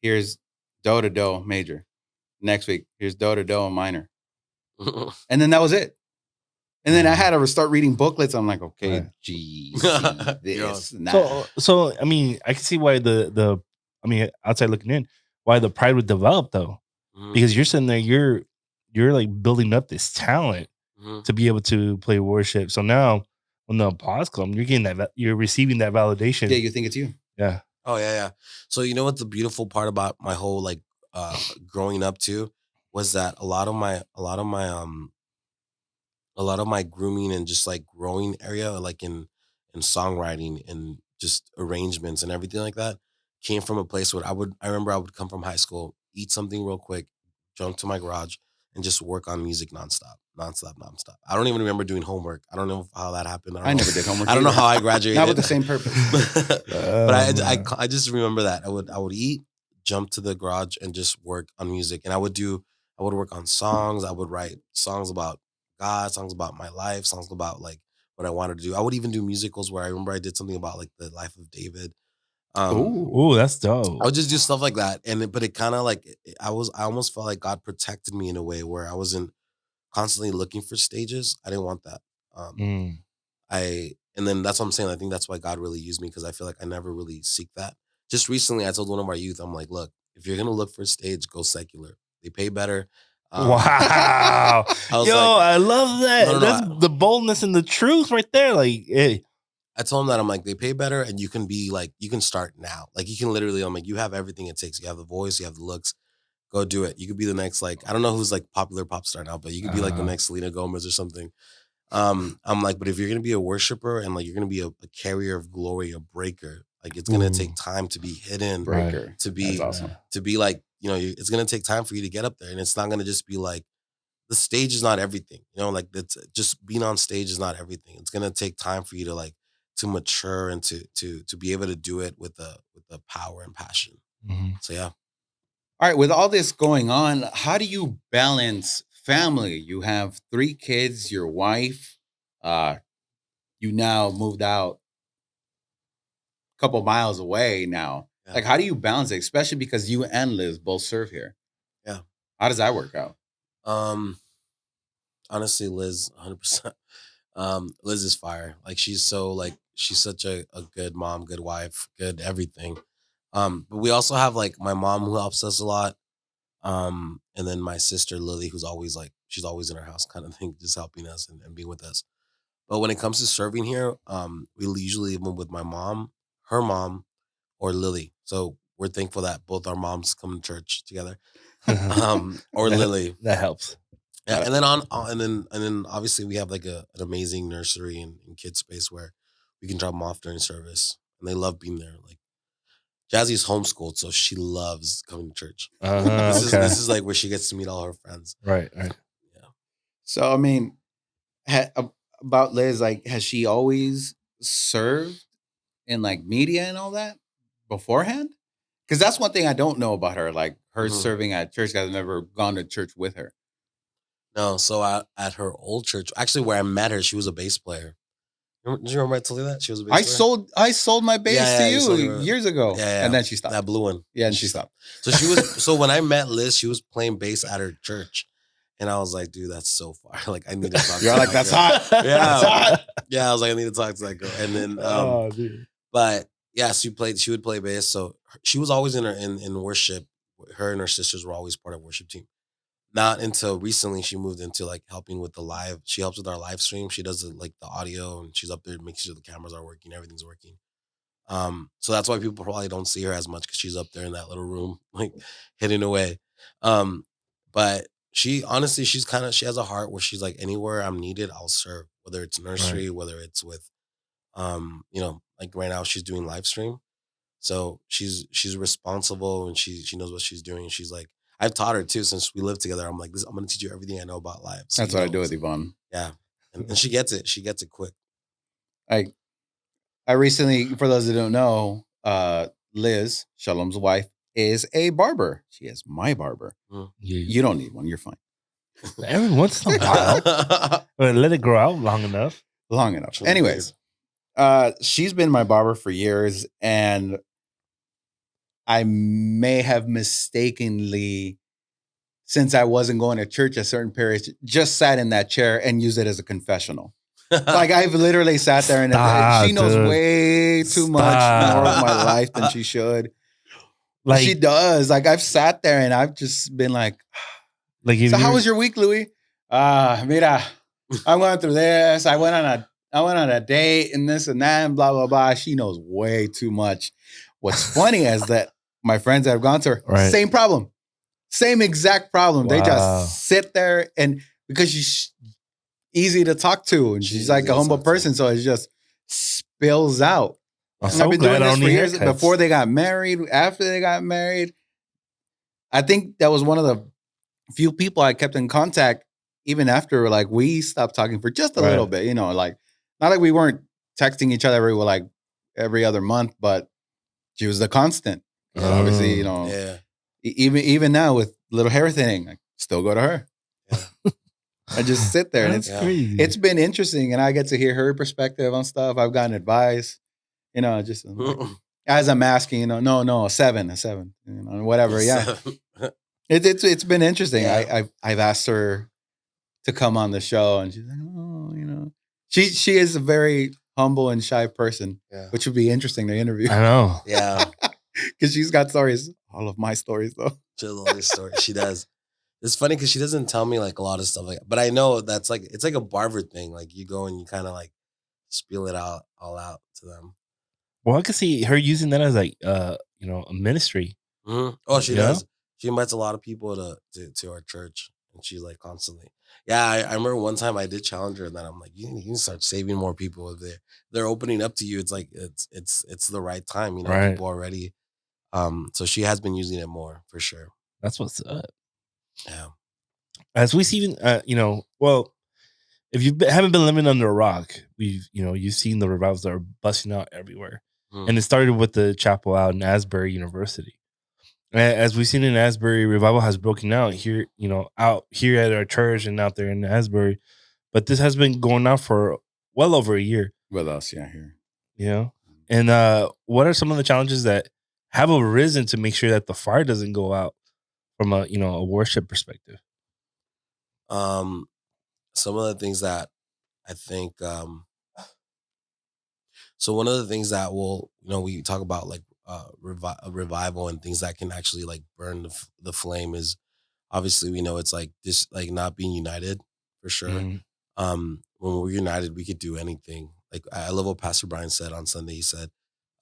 here's do to do major. Next week, here's do to do minor. And then that was it. And then I had to start reading booklets. I'm like, okay, Right. G, C, this, nah. So I mean, I can see why the I mean, outside looking in, why the pride would develop though. Mhm, Because you're sitting there, you're like building up this talent mhm. to be able to play worship. So now when the applause comes, you're getting you're receiving that validation. Yeah, you think it's you. Yeah. Oh yeah. So you know what the beautiful part about my whole like growing up too was that a lot of my grooming and just like growing area, like in songwriting and just arrangements and everything like that, came from a place where I remember I would come from high school, eat something real quick, jump to my garage, and just work on music nonstop. I don't even remember doing homework. I don't know how that happened. I never did homework I don't know either. how I graduated. Not with the same purpose. But man. I just remember that I would eat, jump to the garage, and just work on music. And I would work on songs. I would write songs about God, songs about my life, songs about like what I wanted to do. I would even do musicals where I remember I did something about like the life of David. Ooh, that's dope. I would just do stuff like that, but it kind of like I almost felt like God protected me in a way where I wasn't constantly looking for stages. I didn't want that. Um, Mm. and then that's what I'm saying. I think that's why God really used me because I feel like I never really seek that. Just recently, I told one of our youth, I'm like, look, if you're gonna look for a stage, go secular. They pay better. Wow. I was Yo, like, I love that. No, That's the boldness and the truth right there. Like, hey. I told him that I'm like, they pay better and you can be like, you can start now. Like you can literally, I'm like, you have everything it takes. You have the voice, you have the looks, go do it. You could be the next, like, I don't know who's like popular pop star now, but you could be like the next Selena Gomez or something. I'm like, but if you're gonna be a worshiper and like you're gonna be a carrier of glory, a breaker, like it's gonna take time to be hidden, Breaker. to be That's awesome. to be like, you know, it's gonna take time for you to get up there, and it's not gonna just be like the stage is not everything, you know, like that's just being on stage is not everything. It's gonna take time for you to like to mature and to be able to do it with the power and passion. Mhm. So yeah. All right, with all this going on, how do you balance family? You have 3 kids, your wife, uh, you now moved out a couple miles away now. Yeah. Like, how do you balance it? Especially because you and Liz both serve here. Yeah. How does that work out? Honestly, Liz, 100%. Liz is fire. Like she's such a good mom, good wife, good everything. But we also have like my mom who helps us a lot. And then my sister Lily, who's always like she's always in our house kind of thing, just helping us and being with us. But when it comes to serving here, we usually live with my mom, her mom, or Lily. So we're thankful that both our moms come to church together. Or Lily. That helps. Yeah, and then obviously we have like an amazing nursery and kid space where we can drop them off during service, and they love being there. Like Jazzy's homeschooled, so she loves coming to church. Okay. This is like where she gets to meet all her friends. Right. Yeah. So I mean, about Liz, like, has she always served in like media and all that beforehand? Because that's one thing I don't know about her, like her serving at church. 'Cause I've never gone to church with her. No, so at her old church, actually where I met her, she was a bass player. Did you remember I told you that she was a bass player? I sold my bass to you you sold her- years ago, Yeah, and then she stopped. that blue one. Yeah, and she stopped. So she was. So when I met Liz, she was playing bass at her church, and I was like, "Dude, that's so far. Like, I need to talk." You're to like, that that's girl." hot. Yeah, That's hot. yeah. I was like, I need to talk to that girl. And then, Oh, dude. but yeah, she would play bass. So she was always in worship. Her and her sisters were always part of worship team. Not until recently she moved into like helping with the live. She helps with our live stream. She does like the audio, and she's up there making sure the cameras are working, everything's working. So that's why people probably don't see her as much because she's up there in that little room, like hidden away. But she honestly, she has a heart where she's like, anywhere I'm needed, I'll serve. Whether it's nursery, whether it's with, like right now she's doing live stream. So she's responsible and she knows what she's doing. She's like, I've taught her too since we lived together. I'm like, I'm gonna teach you everything I know about live. So That's what I do with Yvonne. Yeah, and she gets it. She gets it quick. I recently, for those that don't know, Liz, Shalom's wife, is a barber. She is my barber. Mm. You don't need one. You're fine. Every once in a while, but let it grow out long enough. Long enough. Anyways, she's been my barber for years, and I may have mistakenly, since I wasn't going to church at certain periods, just sat in that chair and used it as a confessional. Like I've literally sat there and she knows way too much more of my life than she should. Like she does. Like I've sat there and I've just been like, so how was your week, Louis? Mira, I'm going through this. I went on a date and this and that and blah blah blah. She knows way too much. What's funny is that my friends that have gone to her, same problem, same exact problem. Wow. They just sit there and because she's easy to talk to, and she's like a humble person, so it just spills out. And I've been doing this for years before they got married, after they got married. I think that was one of the few people I kept in contact even after like we stopped talking for just a little bit, like not like we weren't texting each other every other month, but she was the constant. Obviously, even now with little hair thinning, I still go to her. Yeah. I just sit there, and it's been interesting, and I get to hear her perspective on stuff. I've gotten advice, just as I'm asking, no, a seven, whatever. Yeah, it's been interesting. Yeah. I've asked her to come on the show, and she's like, oh, she is a very humble and shy person, which would be interesting to interview. I know, yeah, because she's got stories, all of my stories though. She has all these stories. She does. It's funny because she doesn't tell me like a lot of stuff like that. But I know that's like it's like a barber thing. Like you go and you kind of like spiel it all out to them. Well, I can see her using that as like a ministry. Mm-hmm. Oh, she does. She invites a lot of people to our church, and she's like constantly. Yeah, I remember one time I did challenge her, and then I'm like, you can start saving more people if they're opening up to you. It's like it's the right time. People are ready. So she has been using it more for sure. That's what's up. Yeah. As we see, well, if you haven't been living under a rock, you've seen the revivals that are busting out everywhere. And it started with the chapel out in Asbury University. As we've seen in Asbury, revival has broken out here, out here at our church and out there in Asbury. But this has been going on for well over a year. With us, yeah, here. And what are some of the challenges that have arisen to make sure that the fire doesn't go out from a worship perspective? Some of the things that I think, so one of the things that we talk about like revival and things that can actually like burn the flame is obviously we know it's like this, like not being united for sure. Mm-hmm. When we're united, we could do anything. Like I love what Pastor Brian said on Sunday. He said,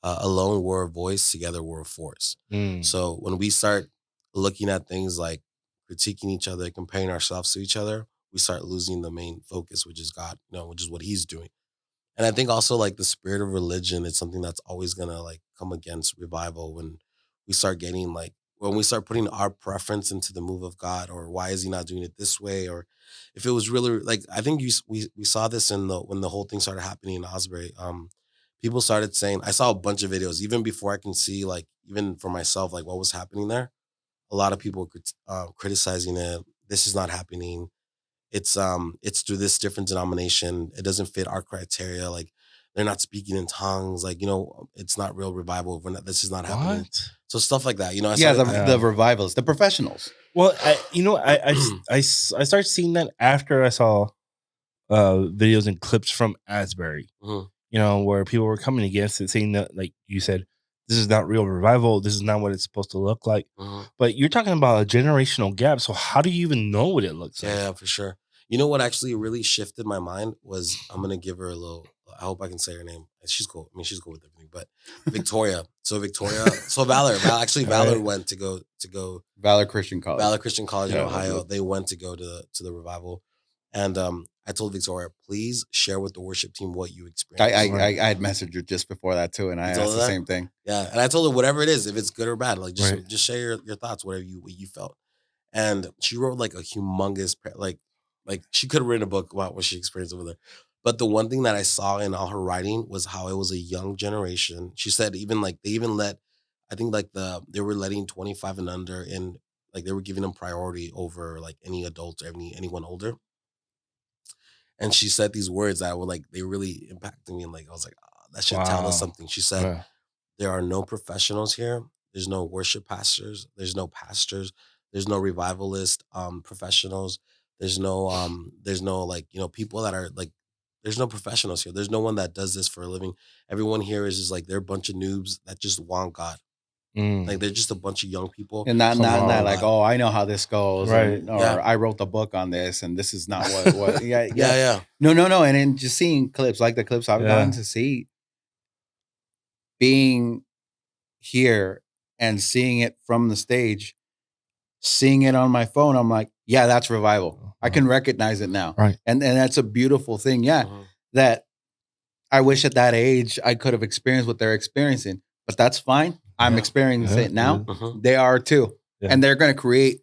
alone we're a voice, together we're a force. So when we start looking at things like critiquing each other, comparing ourselves to each other, we start losing the main focus, which is God, which is what he's doing. And I think also like the spirit of religion is something that's always gonna like come against revival when we start getting like when we start putting our preference into the move of God, or why is he not doing it this way, or if it was really like I think we saw this in the when the whole thing started happening in Osbury. People started saying I saw a bunch of videos even before I can see like even for myself like what was happening there. A lot of people criticizing it. This is not happening. It's through this different denomination. It doesn't fit our criteria. Like they're not speaking in tongues. Like it's not real revival. We're not. This is not happening. What? So stuff like that. I Yeah, started. the revivals, the professionals. Well, I started seeing that after I saw videos and clips from Asbury. Mhm. Where people were coming against it, saying that, like you said, this is not real revival. This is not what it's supposed to look like. Mhm. But you're talking about a generational gap. So how do you even know what it looks like? Yeah, for sure. You know what actually really shifted my mind was I'm gonna give her a little. I hope I can say her name. She's cool. I mean, she's cool with everything. But Victoria. So Valor. Valor Right. went to go Valor Christian College. Valor Christian College in Yeah. Ohio. They went to go to the revival, and I told Victoria, please share with the worship team what you experienced. I had messaged her just before that too, and I told asked her the that? same thing. Yeah, and I told her whatever it is, if it's good or bad, like Right. just share your thoughts, whatever what you felt. And she wrote like a humongous like she could have written a book about what she experienced over there. But the one thing that I saw in all her writing was how it was a young generation. She said even like they even let I think like they were letting 25 and under in like they were giving them priority over like any adults or anyone older. And she said these words that were like they really impacted me, and like I was like, oh, that should tell us Wow. something. She said, Yeah. there are no professionals here. There's no worship pastors. There's no pastors. There's no revivalist professionals. There's no like, people that are like there's no professionals here. There's no one that does this for a living. Everyone here is just like they're a bunch of noobs that just want God. Like they're just a bunch of young people. And not Come on. like, oh, I know how this goes, Right. or Yeah. I wrote the book on this, and this is not what. Yeah, Yeah. No. And then just seeing clips like the clips I've Yeah. gotten to see, being here and seeing it from the stage, seeing it on my phone, I'm like, yeah, that's revival. I can recognize it now, Right. and that's a beautiful thing. Yeah, Mhm. that I wish at that age I could have experienced what they're experiencing, but that's fine. I'm Yeah. experiencing Yeah, it now. Mhm. They are too. Yeah. And they're going to create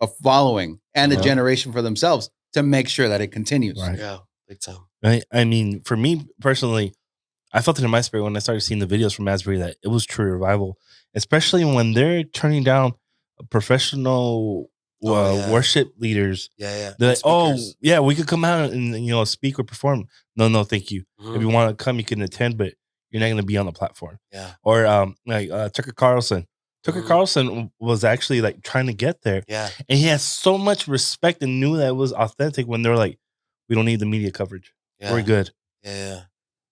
a following and a Yeah. generation for themselves to make sure that it continues. Right. Yeah. Big time. I mean, for me personally, I felt it in my spirit when I started seeing the videos from Asbury that it was true revival, especially when they're turning down professional Yeah. worship leaders. Yeah. They're And like, oh, speakers. yeah, we could come out and speak or perform. No, thank you. Mhm. If you want to come, you can attend, but you're not going to be on the platform. Yeah. Or Tucker Carlson. Tucker Mhm. Carlson was actually like trying to get there. Yeah. And he has so much respect and knew that it was authentic when they were like, we don't need the media coverage. Yeah. We're good. Yeah.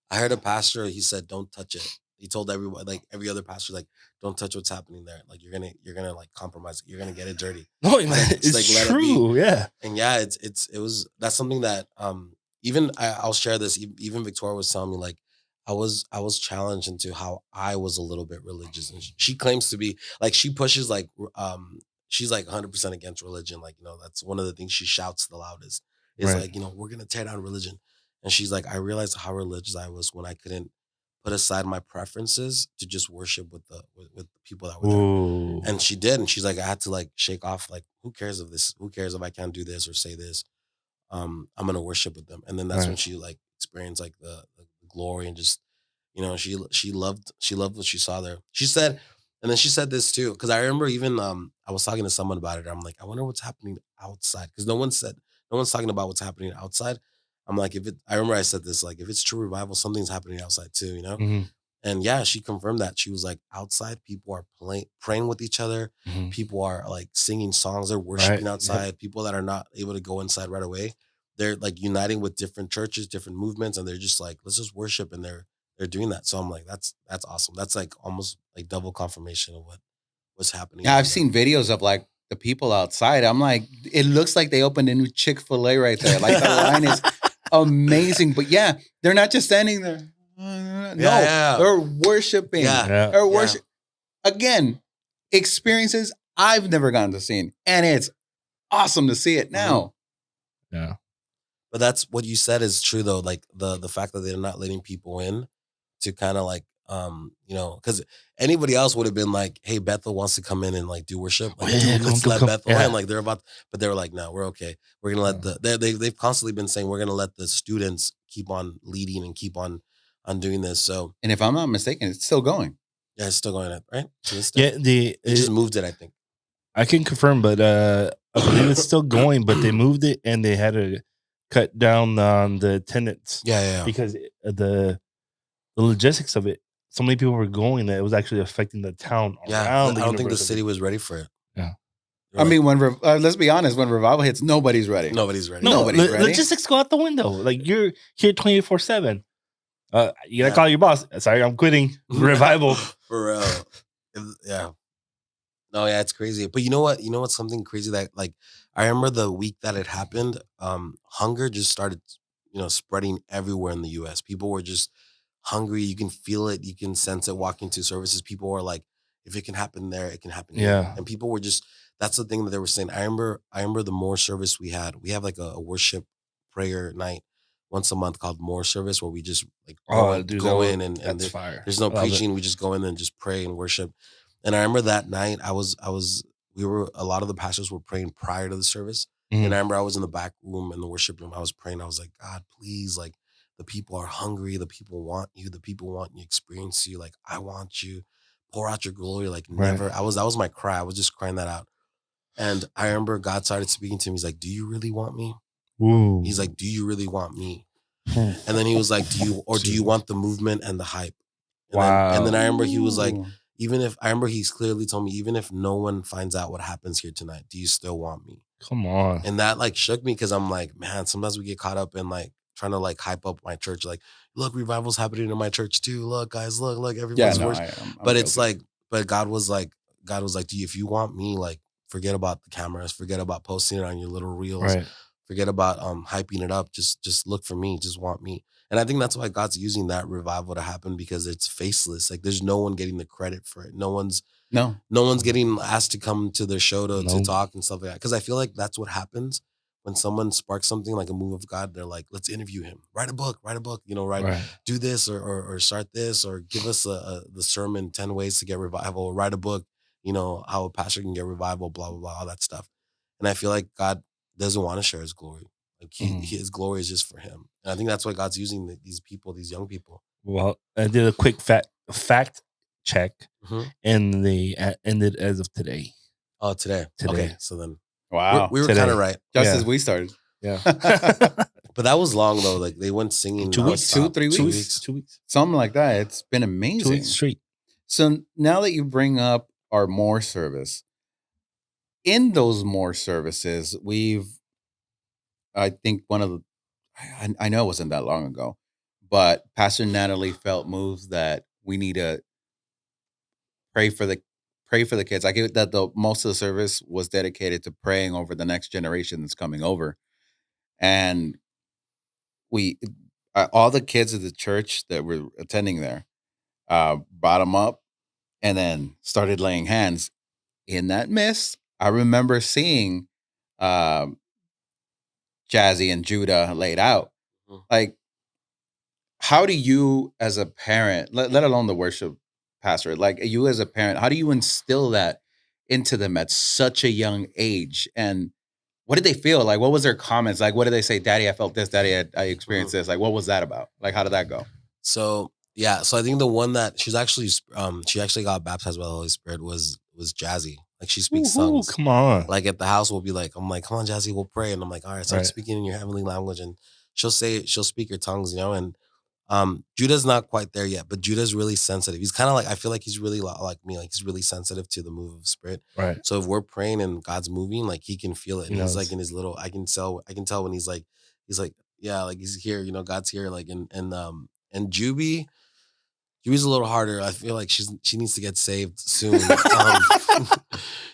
I heard a pastor, he said, don't touch it. He told everyone, like every other pastor, like, don't touch what's happening there. Like you're gonna like compromise it. You're gonna get it dirty. No, He's like, it's like, let it be. true. Yeah. And yeah, that's something that even I'll share this. Even Victoria was telling me like I was challenged into how I was a little bit religious, and she claims to be like she pushes like she's like 100% against religion. Like that's one of the things she shouts the loudest is Right. like we're gonna tear down religion, and she's like I realized how religious I was when I couldn't put aside my preferences to just worship with the people that were there. Ooh. And she did. And she's like, I had to like shake off, like, who cares if this, who cares if I can't do this or say this? I'm going to worship with them. And then that's when Right. she like experienced like the glory and just, she loved what she saw there. She said, and then she said this too. Cause I remember even, I was talking to someone about it. I'm like, I wonder what's happening outside. Cause no one's talking about what's happening outside. I'm like, I remember I said this, like, if it's true revival, something's happening outside too, Mhm. And yeah, she confirmed that. She was like, outside, people are praying with each other. Mhm. People are like singing songs. They're worshiping Right. outside. Yep. People that are not able to go inside right away, they're like uniting with different churches, different movements, and they're just like, let's just worship. And they're doing that. So I'm like, that's awesome. That's like almost like double confirmation of what's happening. Yeah, I've seen videos of like the people outside. I'm like, it looks like they opened a new Chick-fil-A right there. Like the line is amazing. But yeah, they're not just standing there. No, they're worshiping. Yeah. They're worship. Again, experiences I've never gotten to see. And it's awesome to see it now. Yeah. But that's what you said is true though. Like the fact that they're not letting people in to kind of like because anybody else would have been like, hey, Bethel wants to come in and like do worship, like dude, let's let Bethel in. Like they're about, but they were like, no, we're okay. We're gonna let they've constantly been saying we're gonna let the students keep on leading and keep on doing this. So, and if I'm not mistaken, it's still going. Yeah, it's still going up, right? They just moved it, I think. I can confirm, but I believe it's still going. But they moved it and they had to cut down on the attendance. Yeah. Because the logistics of it, so many people were going that it was actually affecting the town. Yeah, I don't think the city was ready for it. Yeah. I mean, when let's be honest, when revival hits, nobody's ready. Nobody's ready. No, nobody's ready. Logistics go out the window. Like you're here 24/7. You gotta call your boss. Sorry, I'm quitting. Revival. For real. Yeah. No, yeah, it's crazy. But you know what? You know what's something crazy that like I remember the week that it happened, hunger just started, spreading everywhere in the US. People were just hungry. You can feel it, you can sense it walking to services. People were like, if it can happen there, it can happen here. And people were just, that's the thing that they were saying. I remember the more service we have like a worship prayer night once a month called More Service, where we just like go in and there's no preaching. We just go in and just pray and worship. And I remember that night a lot of the pastors were praying prior to the service. Mm-hmm. And I remember I was in the back room in the worship room. I was praying. I was like, God, please, like the people are hungry. The people want you. The people want you to experience you. Like, I want you. Pour out your glory like never. That was my cry. I was just crying that out. And I remember God started speaking to me. He's like, do you really want me? Ooh. He's like, do you really want me? And then he was like, do you want the movement and the hype? And then I remember he was like, he's clearly told me, even if no one finds out what happens here tonight, do you still want me? Come on. And that like shook me because I'm like, man, sometimes we get caught up in like trying to like hype up my church. Like, look, revival's happening in my church too. Look, guys, look, everyone's but it's like, but God was like, if you want me, like, forget about the cameras, forget about posting it on your little reels, forget about hyping it up. Just look for me, just want me. And I think that's why God's using that revival to happen, because it's faceless. Like there's no one getting the credit for it. No one's getting asked to come to their show to talk and stuff like that. Because I feel like that's what happens when someone sparks something like a move of God. They're like, let's interview him. Write a book. Do this or start this, or give us the sermon 10 ways to get revival, or write a book, how a pastor can get revival, blah, blah, blah, all that stuff. And I feel like God doesn't want to share his glory. Like his glory is just for him. And I think that's why God's using these people, these young people. Well, I did a quick fact check, and they ended as of today. Oh, today. Okay, so then wow, we were kind of right, just as we started. Yeah, but that was long though. Like they went singing 2 weeks, 3 weeks, 2 weeks, something like that. It's been amazing. 2 weeks straight. So now that you bring up our More service, in those More services, I think I know it wasn't that long ago, but Pastor Natalie felt moved that we need to pray for the kids. I get that most of the service was dedicated to praying over the next generation that's coming over, and we all the kids of the church that were attending there brought them up and then started laying hands. In that mist, I remember seeing Jazzy and Judah laid out. Like, how do you as a parent, let alone the worship pastor, like you as a parent, how do you instill that into them at such a young age? And what did they feel? Like, what was their comments? Like, what did they say? Daddy, I felt this. Daddy, I experienced this. Like, what was that about? Like, how did that go? So, yeah. So I think the one that she actually got baptized by the Holy Spirit was Jazzy. Like she speaks tongues. Come on. Like at the house, we'll be like, I'm like, come on, Jazzy, we'll pray. And I'm like, all right, start speaking in your heavenly language. And she'll speak her tongues, and Judah's not quite there yet, but Judah's really sensitive. He's kind of like, I feel like he's really like me, like he's really sensitive to the move of the Spirit. Right. So if we're praying and God's moving, like he can feel it. And he's like in his little, I can tell when he's like, yeah, like he's here, God's here. Like, and Juby's a little harder. I feel like she needs to get saved soon.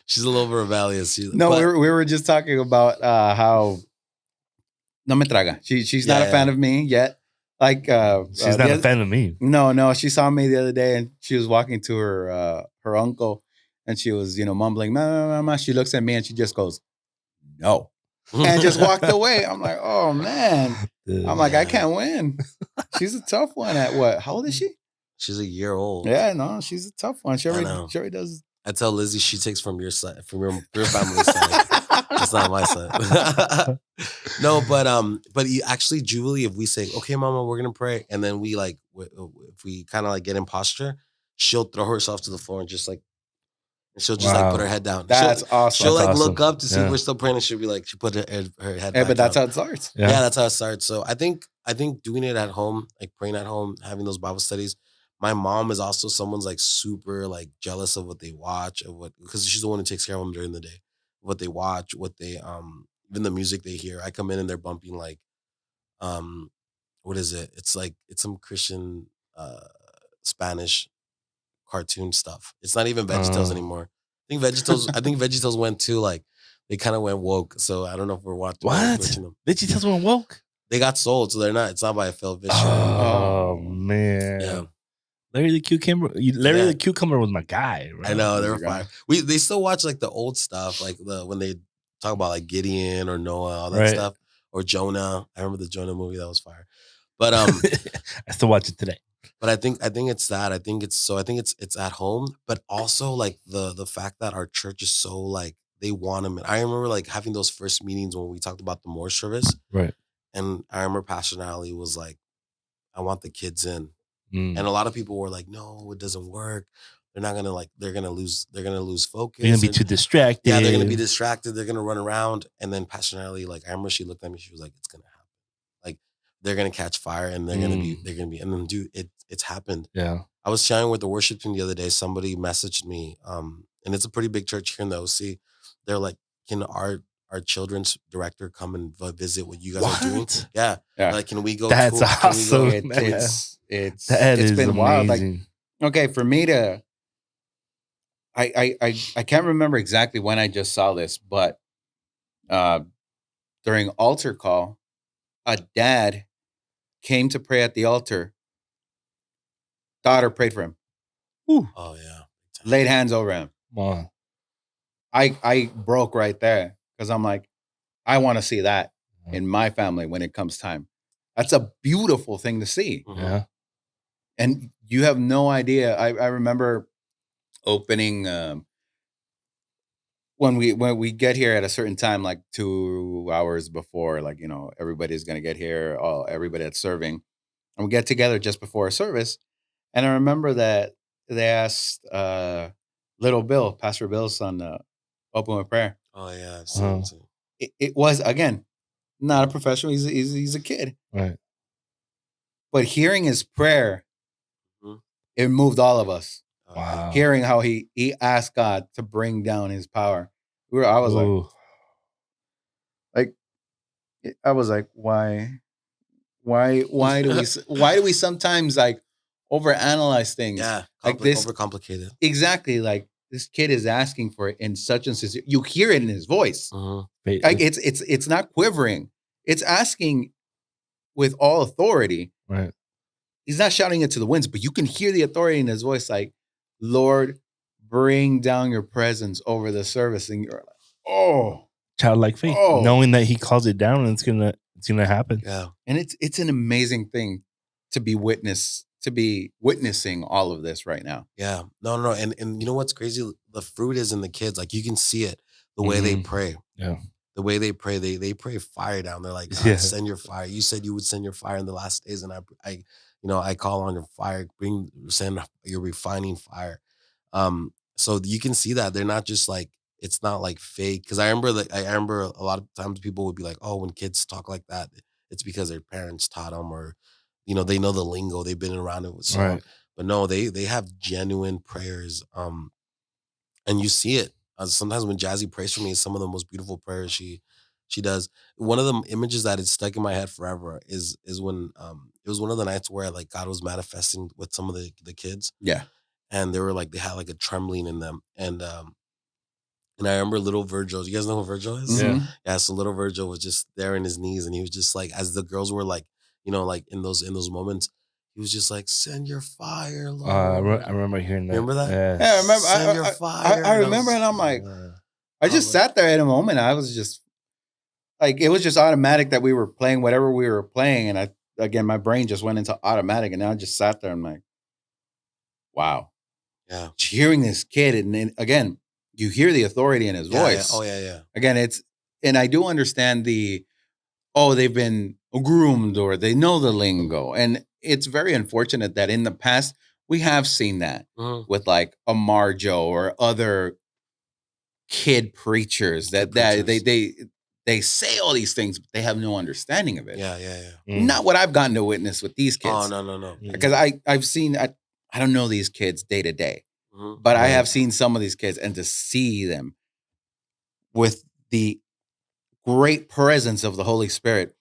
She's a little bit rebellious. We were just talking about how no me traga. She's not a fan of me yet. Like she's not a fan of me. No. She saw me the other day and she was walking to her uncle and she was mumbling, "Ma, ma, ma, ma." She looks at me and she just goes, "No." and just walked away. I'm like, oh man. Dude. I'm like, I Yeah. can't win. She's a tough one at what? How old is she? She's a year old. Yeah, no, she's a tough one. She I already, know. she already does. I tell Lizzie she takes from your side, from your family side. It's not my side. No, but actually, Julie, if we say, okay, mama, we're gonna pray, and then we like, if we kind of like get in posture, she'll throw herself to the floor and just like, and she'll just like put her Wow. head down. That's awesome. She'll That's like look awesome. up to see if we're still praying, and she'll be like, she put her head Yeah, back but that's down. how it starts. Yeah, that's how it starts. So I think doing it at home, like praying at home, having those Bible studies. My mom is also someone's like super like jealous of what they watch, of what, because she's the one who takes care of them during the day, what they watch, what they even the music they hear. I come in and they're bumping like what is it? It's like it's some Christian Spanish cartoon stuff. It's not even VeggieTales anymore. I think VeggieTales went too like they kind of went woke. So I don't know if we're watching What? them. VeggieTales went woke? They got sold, so they're not. It's not by a Phil Fisher. Oh man. Yeah. Larry the Cucumber. The Cucumber was my guy. Right? I know, they were fine. They still watch like the old stuff, like when they talk about like Gideon or Noah, all that stuff, or Jonah. I remember the Jonah movie, that was fire. But I still watch it today. But I think it's that. I think it's at home, but also like the fact that our church is so like they want them. I remember like having those first meetings when we talked about the Moore service, right? And I remember Pastor Nally was like, "I want the kids in," and a lot of people were like, "No, it doesn't work. They're not gonna like. They're gonna lose focus. They're gonna be too distracted. Yeah, they're gonna be distracted. They're gonna run around." And then Pastor Nally, like I remember she looked at me. She was like, "It's gonna happen. Like they're gonna catch fire, and they're gonna be. And then dude, it's happened." Yeah. I was sharing with the worship team the other day. Somebody messaged me, and it's a pretty big church here in the OC. They're like, "Can our children's director come and visit what you guys are doing?" Yeah. Like, can we go? That's awesome. It's amazing. been wild. Like, okay, for me to, I can't remember exactly when I just saw this, but during altar call, a dad came to pray at the altar. Daughter prayed for him. Ooh. Oh yeah. Laid hands over him. Wow. I broke right there because I'm like, I want to see that in my family when it comes time. That's a beautiful thing to see. Yeah. And you have no idea. I remember opening when we get here at a certain time, like 2 hours before, like, you know, everybody's gonna get here, everybody that's serving. And we get together just before a service. And I remember that they asked little Bill, Pastor Bill's son, open with prayer. Oh yeah. It was, again, not a professional. He's a kid. Right. But hearing his prayer, it moved all of us. Wow. Hearing how he asked God to bring down his power. I was like, why do we sometimes like overanalyze things? Yeah, like this, overcomplicated. Exactly. Like this kid is asking for it in such and such. You hear it in his voice. Like it's not quivering. It's asking with all authority. Right. He's not shouting it to the winds, but you can hear the authority in his voice. Like, Lord, bring down your presence over the service, and you're like, oh, childlike faith, knowing that He calls it down and it's gonna happen. Yeah, and it's an amazing thing to be witnessing all of this right now. Yeah, no, and you know what's crazy? The fruit is in the kids. Like you can see it the way they pray. Yeah, the way they pray, they pray fire down. They're like, God, send your fire. You said you would send your fire in the last days, and I call on your fire. Send your refining fire. So you can see that they're not just like, it's not like fake. Because I remember a lot of times people would be like, oh, when kids talk like that, it's because their parents taught them, or they know the lingo, they've been around it. So, right. But no, they have genuine prayers. And you see it. Sometimes when Jazzy prays for me, some of the most beautiful prayers she does. One of the images that is stuck in my head forever is when it was one of the nights where like God was manifesting with some of the kids. Yeah. And they were like, they had like a trembling in them. And I remember little Virgil. You guys know who Virgil is? Yeah. Yeah. So little Virgil was just there in his knees, and he was just like, as the girls were like, like in those moments, he was just like, send your fire, Lord. I remember hearing that. Remember that? Yeah, I remember. Send your fire. I remember, and I'm like, I just sat there in a moment. I was just, like it was just automatic that we were playing whatever we were playing, and my brain just went into automatic, and I just sat there and I'm like, wow, Yeah. hearing this kid, and then again, you hear the authority in his voice. Yeah. Oh yeah. Again, and I do understand they've been groomed or they know the lingo, and it's very unfortunate that in the past we have seen that with like a Marjo or other kid preachers that they say all these things, but they have no understanding of it. Yeah. Not what I've gotten to witness with these kids. Oh no. Because I've seen I don't know these kids day to day, but I have seen some of these kids, and to see them with the great presence of the Holy Spirit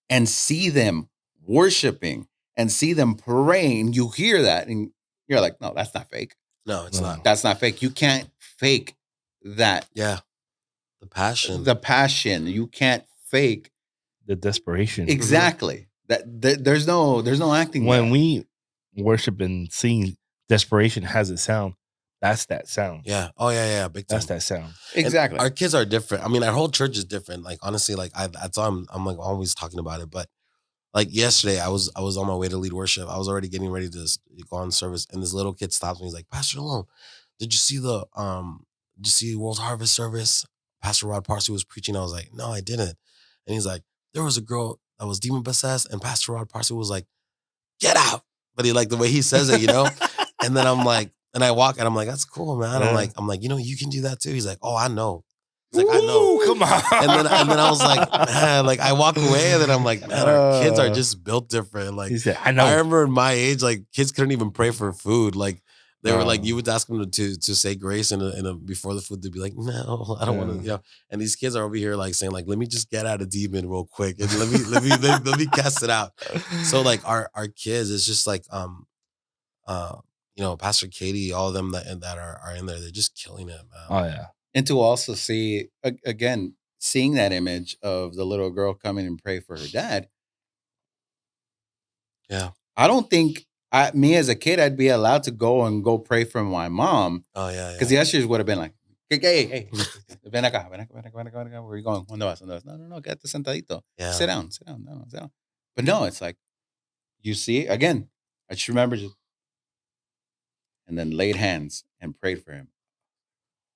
and see them worshiping and see them praying, you hear that and you're like, no, that's not fake. No, it's not. That's not fake. You can't fake that. Yeah. The passion. You can't fake the desperation. Exactly. That there's no acting. When we worship and sing, desperation has a sound. That's that sound. Yeah. Oh yeah. Big time. That's that sound. Exactly. And our kids are different. I mean, our whole church is different. Like honestly, like that's why I'm like always talking about it. But like yesterday, I was on my way to lead worship. I was already getting ready to go on service, and this little kid stops me. He's like, Pastor Shalom, did you see World Harvest service? Pastor Rod Parsley was preaching. I was like, no, I didn't. And he's like, there was a girl that was demon possessed, and Pastor Rod Parsley was like, get out. But he like the way he says it, And then I'm like, and I walk and I'm like, that's cool, man. I'm like, you can do that too. He's like, oh, I know. He's like, I know. Come on. And then I was like, man, like I walk away and then I'm like, man, our kids are just built different. Like said, I know. I remember in my age, like kids couldn't even pray for food. Like they were like, you would ask them to say grace and before the food, they'd be like, no, I don't want to, And these kids are over here like saying like, let me just get out a demon real quick and let me cast it out. So like our kids, it's just like Pastor Katie, all of them that are in there, they're just killing it, man. Oh yeah. And to also see again, seeing that image of the little girl coming and pray for her dad. Yeah. I don't think me as a kid, I'd be allowed to go pray for my mom. Oh yeah. Because the ushers would have been like, hey, ven acá. Where are you going? ¿Dónde vas? No, quédate sentadito. Yeah. Sit down. No, sit down. But no, it's like, you see, again, I just remember and then laid hands and prayed for him.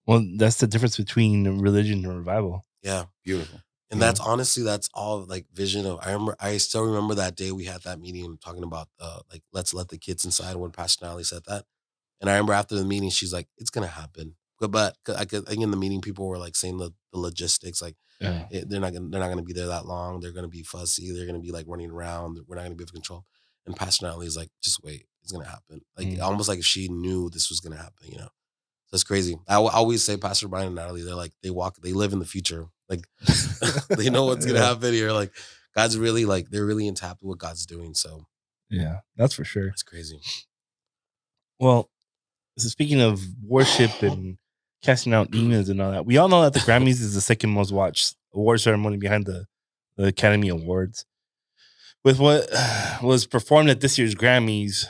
Well, that's the difference between religion and revival. Yeah. Beautiful. And that's honestly, that's all like vision of, I still remember that day we had that meeting talking about like, let's let the kids inside when Pastor Natalie said that. And I remember after the meeting, she's like, it's going to happen. But I think in the meeting, people were like saying the logistics, like they're not going to be there that long. They're going to be fussy. They're going to be like running around. We're not going to be able to control. And Pastor Natalie is like, just wait, it's going to happen. Like almost like she knew this was going to happen, That's crazy. I always say Pastor Brian and Natalie, they're like, they live in the future. Like they know what's going to happen here. Like God's really like, they're really in tap with what God's doing. So yeah, that's for sure. It's crazy. Well, so speaking of worship and casting out demons and all that, we all know that the Grammys is the second most watched award ceremony behind the Academy Awards. With what was performed at this year's Grammys,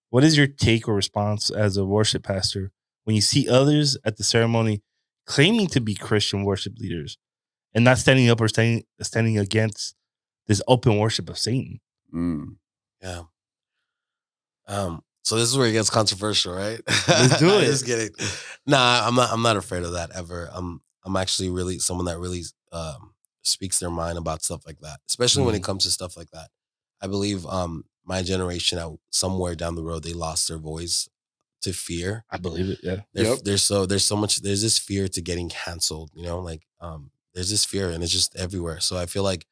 what is your take or response as a worship pastor when you see others at the ceremony claiming to be Christian worship leaders and not standing up or standing against this open worship of Satan? Yeah. So this is where it gets controversial, right? Let's do it. Just kidding. Nah, I'm not afraid of that ever. I'm actually really someone that really speaks their mind about stuff like that, especially when it comes to stuff like that. I believe my generation, somewhere down the road, they lost their voice to fear. I believe it. Yeah. There's so much. There's this fear to getting canceled. There's this fear, and it's just everywhere. So I feel like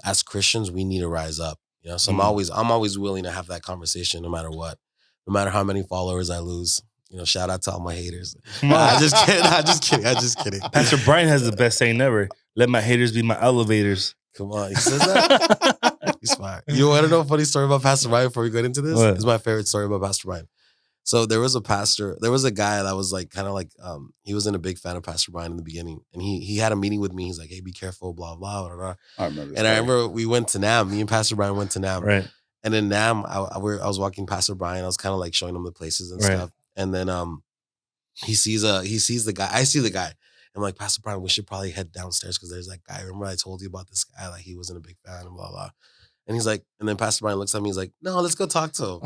as Christians, we need to rise up. So I'm always willing to have that conversation, no matter what, no matter how many followers I lose. Shout out to all my haters. I'm just kidding. Pastor Brian has the best saying ever. Let my haters be my elevators. Come on, he says that. He's smart. You want to know a funny story about Pastor Brian before we get into this? It's my favorite story about Pastor Brian. So there was a guy that was like kind of like he wasn't a big fan of Pastor Brian in the beginning, and he had a meeting with me. He's like, "Hey, be careful, blah blah blah." blah. I remember. And I remember we went to NAM. Me and Pastor Brian went to NAM. Right. And then NAM, I was walking Pastor Brian. I was kind of like showing him the places and stuff. And then he sees the guy. I see the guy, I'm like, Pastor Brian, we should probably head downstairs because there's that guy. Remember I told you about this guy? Like he wasn't a big fan and blah, blah. And he's like, and then Pastor Brian looks at me, he's like, no, let's go talk to him.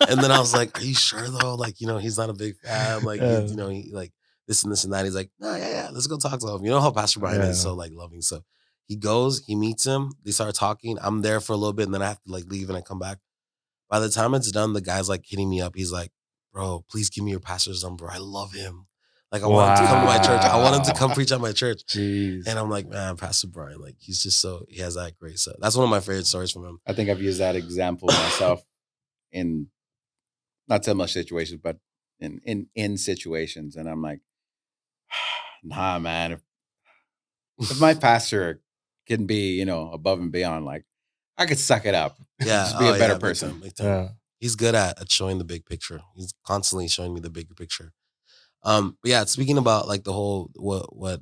And then I was like, are you sure though? Like, he's not a big fan. Like, he like this and this and that. He's like, no, yeah, let's go talk to him. You know how Pastor Brian is so like loving. So he goes, he meets him, they start talking. I'm there for a little bit and then I have to like leave and I come back. By the time it's done, the guy's like hitting me up. He's like, bro, please give me your pastor's number. I love him. Like I want him to come to my church. I want him to come preach at my church. Jeez. And I'm like, man, Pastor Brian, like he's just he has that grace. So that's one of my favorite stories from him. I think I've used that example myself in not so much situations, but in situations. And I'm like, nah, man, if my pastor can be, above and beyond, like I could suck it up. Yeah. Just be a better person. Big time. Yeah. He's good at showing the big picture. He's constantly showing me the bigger picture. But yeah, speaking about like the whole what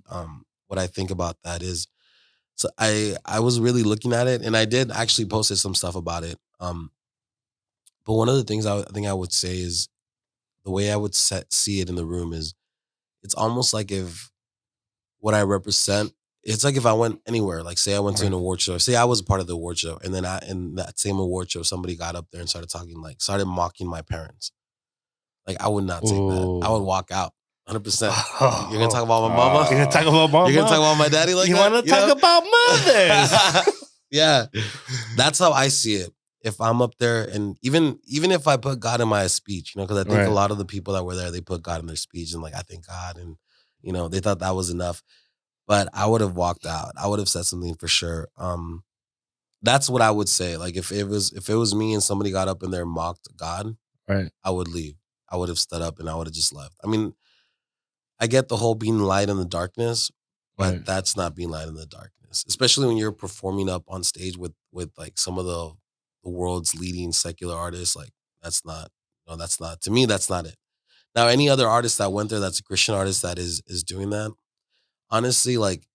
I think about that is, so I was really looking at it and I did actually posted some stuff about it. But one of the things I think I would say is the way I would see it in the room is it's almost like if what I represent, it's like if I went anywhere, like say I went to an award show, say I was a part of the award show, and then in that same award show, somebody got up there and started mocking my parents. Like I would not take that. I would walk out. 100%. You're gonna talk about my mama. You're gonna talk about mama. You're gonna talk about my daddy. Like you want to talk about mothers? Yeah, that's how I see it. If I'm up there, and even if I put God in my speech, because I think a lot of the people that were there, they put God in their speech, and like I thank God, and they thought that was enough. But I would have walked out. I would have said something for sure. That's what I would say. Like if it was me and somebody got up in there and mocked God, right, I would leave. I would have stood up and I would have just left. I mean, I get the whole being light in the darkness, but that's not being light in the darkness. Especially when you're performing up on stage with like some of the world's leading secular artists. Like that's not to me, that's not it. Now, any other artist that went there that's a Christian artist that is doing that, honestly, like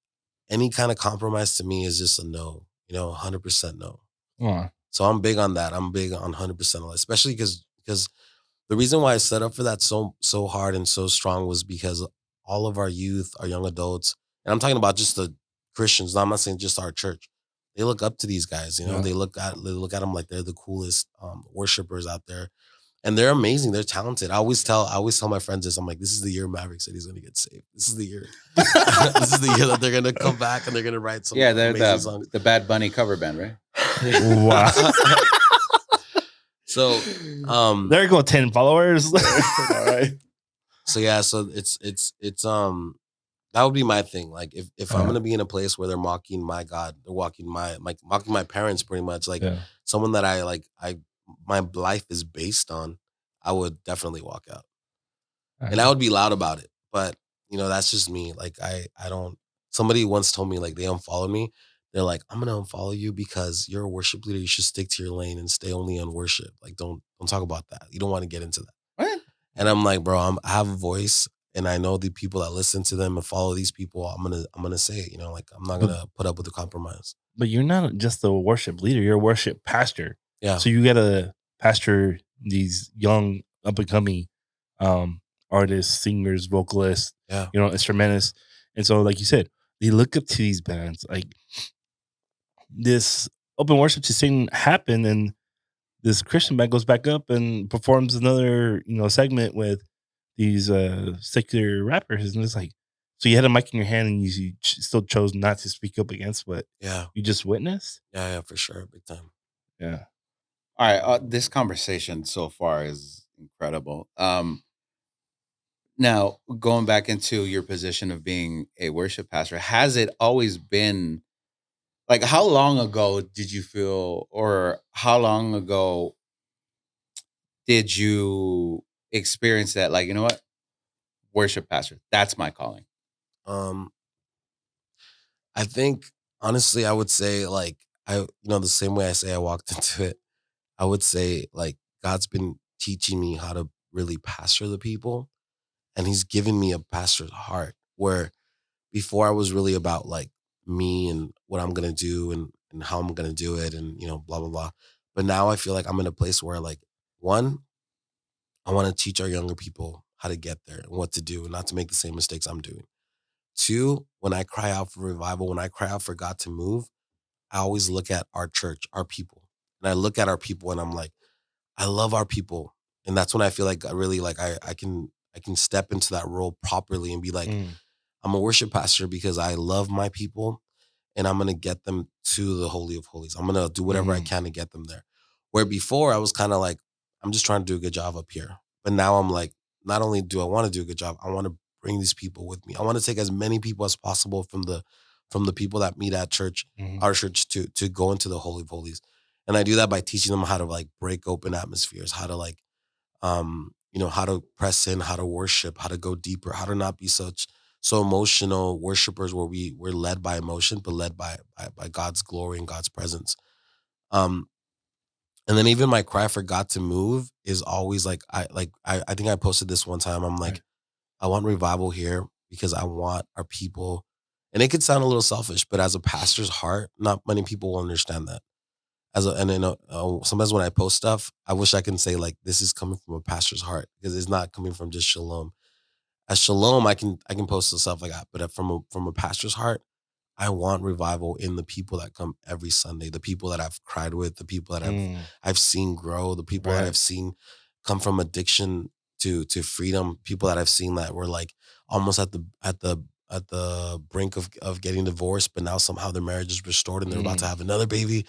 any kind of compromise to me is just a no, 100% no. So I'm big on that. I'm big on 100%, especially because the reason why I set up for that so hard and so strong was because all of our youth, our young adults, and I'm talking about just the Christians. I'm not saying just our church. They look up to these guys. They look at them like they're the coolest worshipers out there, and they're amazing. They're talented. I always tell my friends this. I'm like, this is the year Maverick said he's going to get saved. This is the year. This is the year that they're going to come back and they're going to write some amazing songs. The Bad Bunny cover band, right? Wow. So there go 10 followers. All right. So yeah, so it's that would be my thing. Like if I'm gonna be in a place where they're mocking my God, they're mocking my parents pretty much, like someone that my life is based on, I would definitely walk out. And I would be loud about it. But that's just me. Like I don't, somebody once told me like they unfollowed me. They're like, I'm gonna unfollow you because you're a worship leader. You should stick to your lane and stay only on worship. Like, don't talk about that. You don't want to get into that. What? And I'm like, bro, I have a voice, and I know the people that listen to them and follow these people. I'm gonna say it. Like I'm not gonna put up with the compromise. But you're not just a worship leader. You're a worship pastor. Yeah. So you gotta pastor these young up and coming artists, singers, vocalists, instrumentalists. And so, like you said, they look up to these bands. Like, this open worship to sing happened, and this Christian band goes back up and performs another segment with these secular rappers, and it's like, so you had a mic in your hand and you still chose not to speak up against what you just witnessed. Yeah, for sure, big time. Yeah. All right, this conversation so far is incredible. Now, going back into your position of being a worship pastor, has it always been like, how long ago did you feel, or how long ago did you experience that? Like, you know what? Worship pastor, that's my calling. I think, honestly, I would say, like, the same way I say I walked into it, I would say, like, God's been teaching me how to really pastor the people, and he's given me a pastor's heart, where before I was really about, like, me and what I'm going to do and how I'm going to do it and, blah, blah, blah. But now I feel like I'm in a place where, like, one, I want to teach our younger people how to get there and what to do and not to make the same mistakes I'm doing. Two, when I cry out for revival, when I cry out for God to move, I always look at our church, our people. And I look at our people and I'm like, I love our people. And that's when I feel like I really like I can step into that role properly and be like, I'm a worship pastor because I love my people and I'm gonna get them to the Holy of Holies. I'm gonna do whatever I can to get them there. Where before I was kind of like, I'm just trying to do a good job up here. But now I'm like, not only do I want to do a good job, I want to bring these people with me. I want to take as many people as possible from the people that meet at church, our church, to go into the Holy of Holies. And I do that by teaching them how to like break open atmospheres, how to like how to press in, how to worship, how to go deeper, how to not be so emotional worshipers where we're led by emotion, but led by God's glory and God's presence. Um, and then even my cry for God to move is always like I think I posted this one time. I'm like, I want revival here because I want our people, and it could sound a little selfish, but as a pastor's heart, not many people will understand that. Sometimes when I post stuff, I wish I can say like this is coming from a pastor's heart because it's not coming from just Shalom. As Shalom, I can post stuff like that, but from a pastor's heart, I want revival in the people that come every Sunday, the people that I've cried with, the people that I've seen grow, the people that I've seen come from addiction to freedom, people that I've seen that were like almost at the brink of getting divorced, but now somehow their marriage is restored and they're about to have another baby,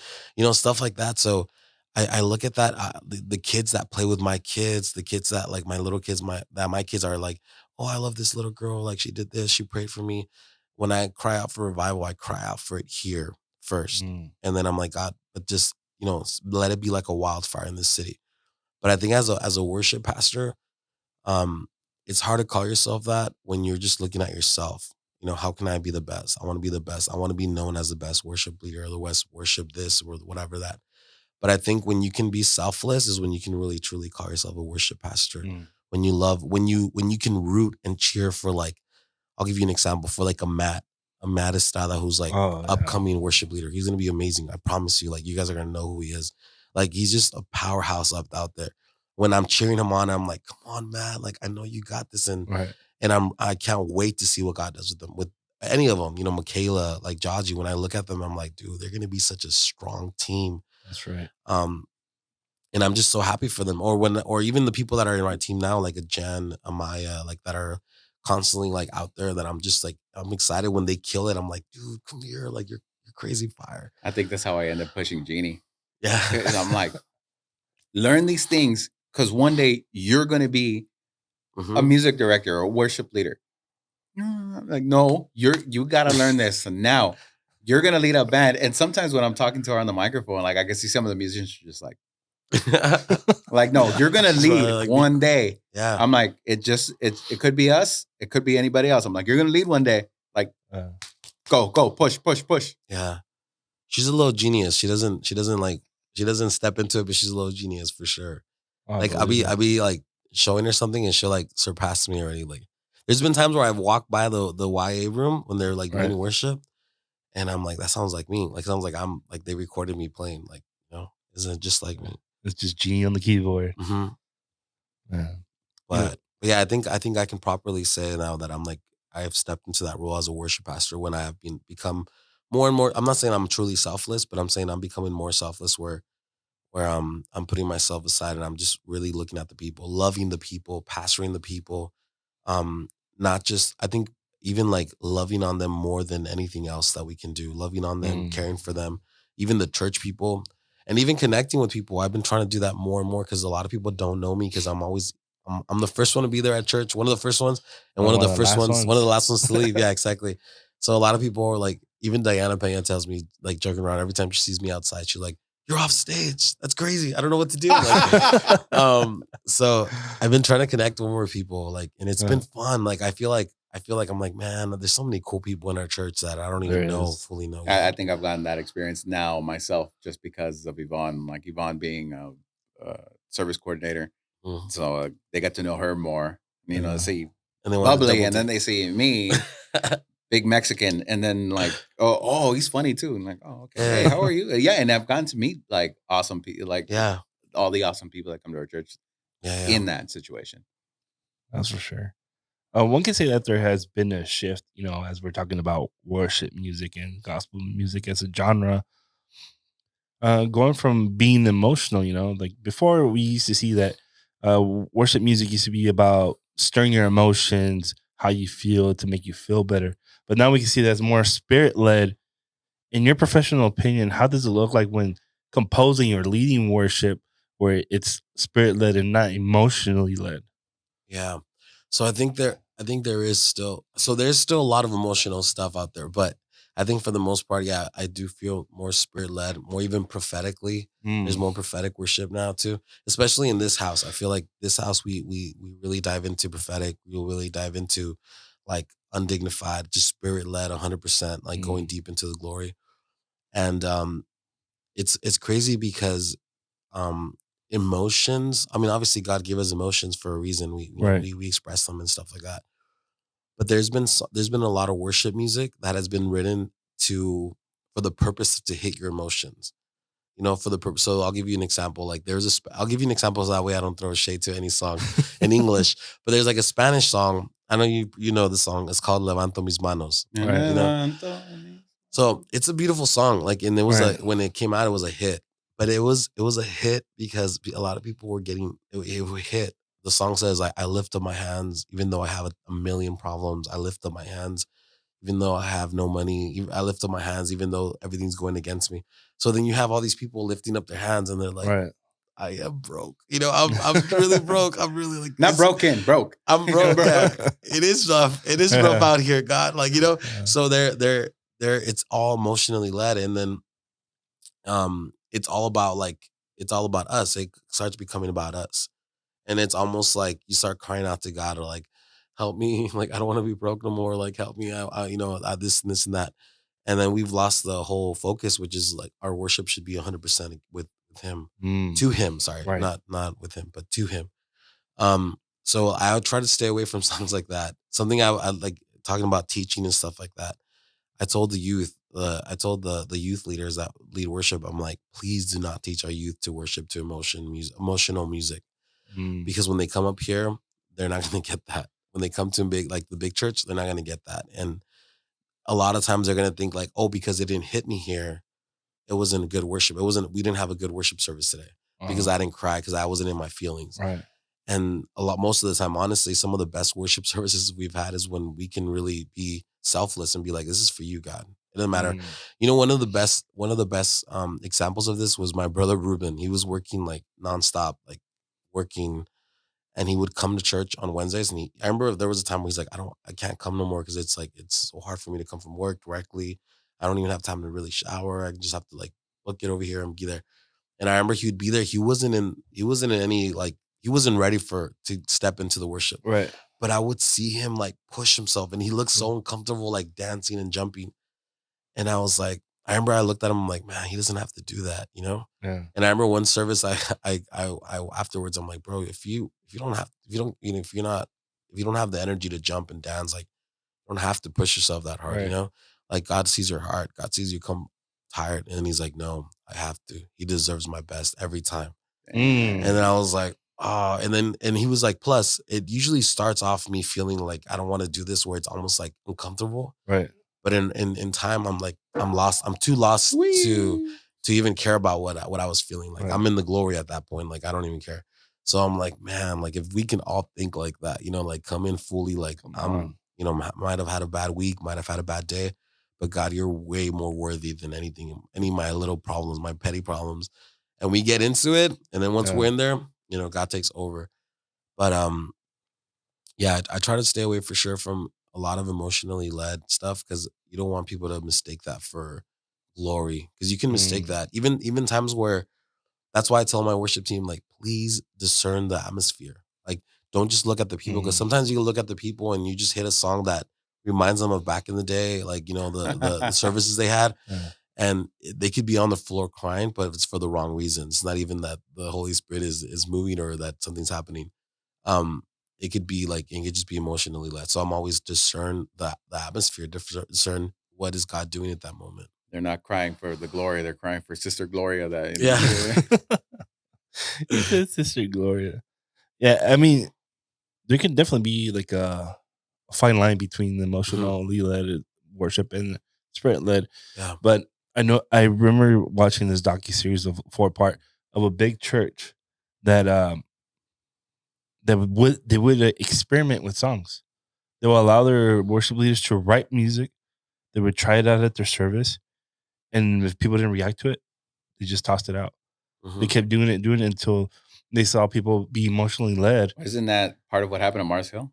stuff like that. So I look at that, the kids that play with my kids, the kids that like my little kids, my kids are like, oh, I love this little girl. Like she did this, she prayed for me. When I cry out for revival, I cry out for it here first. And then I'm like, God, but just, let it be like a wildfire in this city. But I think as a worship pastor, it's hard to call yourself that when you're just looking at yourself. How can I be the best? I want to be the best. I want to be known as the best worship leader or the best worship this or whatever that. But I think when you can be selfless is when you can really truly call yourself a worship pastor. When you love, when you can root and cheer for like, I'll give you an example for like a Matt Estrada, who's like upcoming worship leader. He's gonna be amazing. I promise you. Like you guys are gonna know who he is. Like he's just a powerhouse out there. When I'm cheering him on, I'm like, come on, Matt. Like I know you got this, and I can't wait to see what God does with them. With any of them, Michaela, like Jaji. When I look at them, I'm like, dude, they're gonna be such a strong team. That's right. And I'm just so happy for them. Or even the people that are in my team now, like a Jan, Amaya, like that are constantly like out there that I'm just like, I'm excited when they kill it. I'm like, dude, come here. Like you're crazy fire. I think that's how I end up pushing Jeannie. Yeah. And I'm like, learn these things because one day you're going to be a music director or a worship leader. Like, no, you got to learn this. And now you're going to lead a band. And sometimes when I'm talking to her on the microphone, like I can see some of the musicians just like, like, no, you're going to lead like one day. Yeah. I'm like, it could be us. It could be anybody else. I'm like, you're going to lead one day. Like, go, push. Yeah. She's a little genius. She doesn't step into it, but she's a little genius for sure. Like I'll be like showing her something and she'll like surpass me already. Like there's been times where I've walked by the YA room when they're like doing worship and I'm like, that sounds like me. Like sounds like I'm like they recorded me playing. Like, isn't it just like me? It's just Genie on the keyboard. Yeah. But yeah, I think I can properly say now that I'm like I have stepped into that role as a worship pastor when I have become more and more. I'm not saying I'm truly selfless, but I'm saying I'm becoming more selfless where I'm putting myself aside and I'm just really looking at the people, loving the people, pastoring the people. Not just I think even like loving on them more than anything else that we can do, loving on them, caring for them, even the church people. And even connecting with people. I've been trying to do that more and more because a lot of people don't know me because I'm the first one to be there at church, one of the first ones, and one of the last ones to leave. Yeah, exactly. So a lot of people are like, even Diana Pena tells me, like joking around, every time she sees me outside, she's like, you're off stage. That's crazy. I don't know what to do. Like, so I've been trying to connect with more people, like, and it's been fun. Like, I feel like I'm like, man, there's so many cool people in our church that I don't even fully know. I think I've gotten that experience now myself just because of Yvonne, like Yvonne being a service coordinator. So they got to know her more, see and bubbly, and then they see me, big Mexican, and then like, oh, he's funny too. And like, oh, okay, hey, how are you? Yeah, and I've gotten to meet like awesome people, like all the awesome people that come to our church in that situation. That's for sure. One can say that there has been a shift, as we're talking about worship music and gospel music as a genre, going from being emotional, like before we used to see that worship music used to be about stirring your emotions, how you feel to make you feel better. But now we can see that's more spirit led. In your professional opinion, how does it look like when composing or leading worship where it's spirit led and not emotionally led? Yeah. So I think there is still there's still a lot of emotional stuff out there, but I think for the most part, yeah, I do feel more spirit led, more even prophetically. There's Mm, more prophetic worship now too, especially in this house. I feel like this house we really dive into prophetic. We really dive into like undignified, just spirit led, 100%, like going mm, deep into the glory. And it's crazy because um emotions. I mean, obviously God gave us emotions for a reason. We right. we express them and stuff like that. But there's been a lot of worship music that has been written to for the purpose to hit your emotions. For the purpose. So I'll give you an example. Like I'll give you an example so that way I don't throw shade to any song in English. But there's like a Spanish song. I know you know the song. It's called Levanto mis manos. Right. You know, so it's a beautiful song. Like, and it was Right. when it came out, it was a hit. But it was a hit because a lot of people were getting it hit. The song says, I lift up my hands, even though I have a million problems. I lift up my hands, even though I have no money. I lift up my hands, even though everything's going against me. So then you have all these people lifting up their hands, and they're like, Right. I am broke. I'm really broke. I'm really like Not broken, broke. I'm broke. Yeah, it is rough. It is rough out here, God. Like Yeah. so they're it's all emotionally led, and then it's all about it's all about us. It starts becoming about us, and it's almost like you start crying out to God, or like, help me. Like, I don't want to be broke no more. Like, help me out. This and this and that, and then we've lost the whole focus, which is like our worship should be 100% with Him, Mm, to Him. Sorry, right. not with Him, but to Him. So I would try to stay away from songs like that. Something I like talking about teaching and stuff like that. I told the youth, I told the youth leaders that lead worship, I'm like, please do not teach our youth to worship to emotional music, Mm, because when they come up here, they're not going to get that. When they come to the big church, they're not going to get that. And a lot of times they're going to think like, oh, because it didn't hit me here, it wasn't a good worship. We didn't have a good worship service today because I didn't cry because I wasn't in my feelings. right. And most of the time, honestly, some of the best worship services we've had is when we can really be selfless and be like, this is for you, God. It doesn't matter. Mm, One of the best examples of this was my brother Ruben. He was working like nonstop, like working, and he would come to church on Wednesdays. And I remember there was a time where he's like, I can't come no more because it's so hard for me to come from work directly. I don't even have time to really shower. I just have to like get over here and be there. And I remember he would be there. He wasn't in any like he wasn't ready to step into the worship. right. But I would see him like push himself, and he looked so uncomfortable, like dancing and jumping. And I was like, I remember I looked at him, I'm like, man, he doesn't have to do that, you know? Yeah. And I remember one service I afterwards, I'm like, bro, if you don't have if you don't, if you don't have the energy to jump and dance, like, you don't have to push yourself that hard, Right. Like, God sees your heart. God sees you come tired. And he's like, no, I have to. He deserves my best every time. Mm, And then I was like, oh, and he was like, plus, it usually starts off me feeling like I don't want to do this, where it's almost like uncomfortable. right. But in time, I'm like, I'm lost. I'm too lost to Whee! even care about what I was feeling. Like, Right. I'm in the glory at that point. Like, I don't even care. So I'm like, man, like, if we can all think like that, like, come in fully, like, Come I'm, on. might have had a bad week, might have had a bad day, but God, you're way more worthy than anything, any of my little problems, my petty problems. And we get into it, and then once Yeah. we're in there, God takes over. But yeah, I try to stay away for sure from a lot of emotionally led stuff, because you don't want people to mistake that for glory, because you can mistake Mm, that even times where. That's why I tell my worship team, like, please discern the atmosphere. Like, don't just look at the people, because mm, sometimes you can look at the people and you just hit a song that reminds them of back in the day, like, the services they had, yeah. and they could be on the floor crying, but it's for the wrong reasons. It's not even that the Holy Spirit is moving or that something's happening. Um, it could just be emotionally led. So I'm always discern the atmosphere, discern what is God doing at that moment. They're not crying for the glory. They're crying for Sister Gloria. That Yeah. He said Sister Gloria. Yeah, I mean, there can definitely be like a fine line between the emotionally led worship and spirit led. Yeah. But I remember watching this docuseries of 4-part of a big church that they would experiment with songs. They will allow their worship leaders to write music. They would try it out at their service, and if people didn't react to it, they just tossed it out. They kept doing it until they saw people be emotionally led. Isn't that part of what happened at Mars Hill?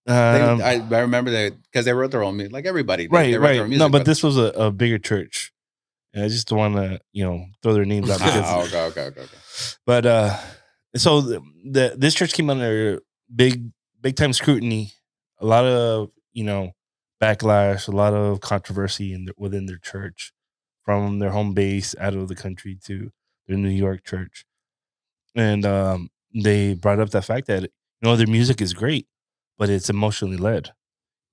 Um, I remember that because they wrote their own music, like everybody. right, They wrote their right. own music. No, but this was a bigger church. And I just don't want to, throw their names out because. Okay. But so this church came under big time scrutiny, a lot of backlash, a lot of controversy within their church, from their home base out of the country to their New York church, and they brought up the fact that their music is great, but it's emotionally led,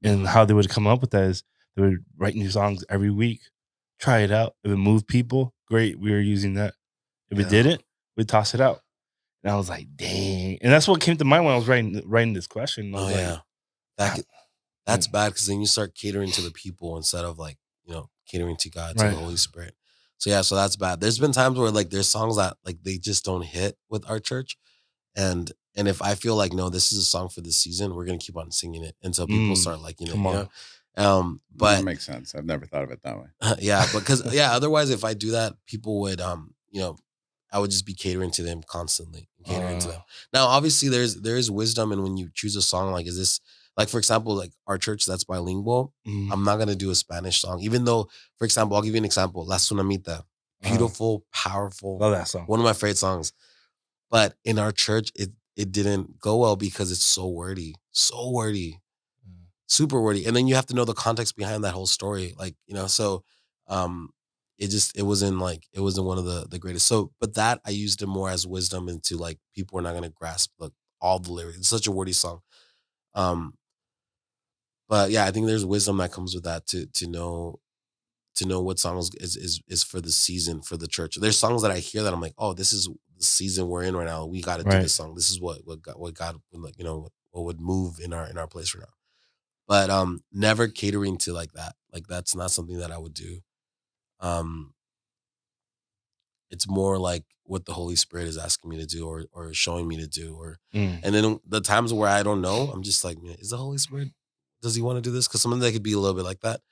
and how they would come up with that is they would write new songs every week, try it out. If it moved people, great, we were using that. If it didn't, we'd toss it out. And I was like, dang. And that's what came to mind when I was writing this question. I was that's bad, because then you start catering to the people instead of catering to God, to the Holy Spirit. So yeah, so that's bad. There's been times where there's songs that they just don't hit with our church. And if I feel like, no, this is a song for this season, we're gonna keep on singing it until people start liking it. But that makes sense. I've never thought of it that way. Yeah, because otherwise, if I do that, people would I would just be catering to them constantly, catering to them. Now, obviously, there is wisdom in when you choose a song. Like, is this for example, our church that's bilingual? I'm not gonna do a Spanish song, even though, for example, I'll give you an example. La Tsunamita, beautiful, powerful, love that song, one of my favorite songs. But in our church, it didn't go well because it's so wordy, super wordy, and then you have to know the context behind that whole story, so. It wasn't one of the greatest. So, but that I used it more as wisdom into people are not gonna grasp all the lyrics. It's such a wordy song. But yeah, I think there's wisdom that comes with that to know what song is for the season, for the church. There's songs that I hear that I'm like, oh, this is the season we're in right now. We got to do this song. This is what God what would move in our place right now. But never catering to that. That's not something that I would do. It's more like what the Holy Spirit is asking me to do or showing me to do. And then the times where I don't know, I'm just like, man, is the Holy Spirit, does he want to do this? Because something that could be a little bit like that.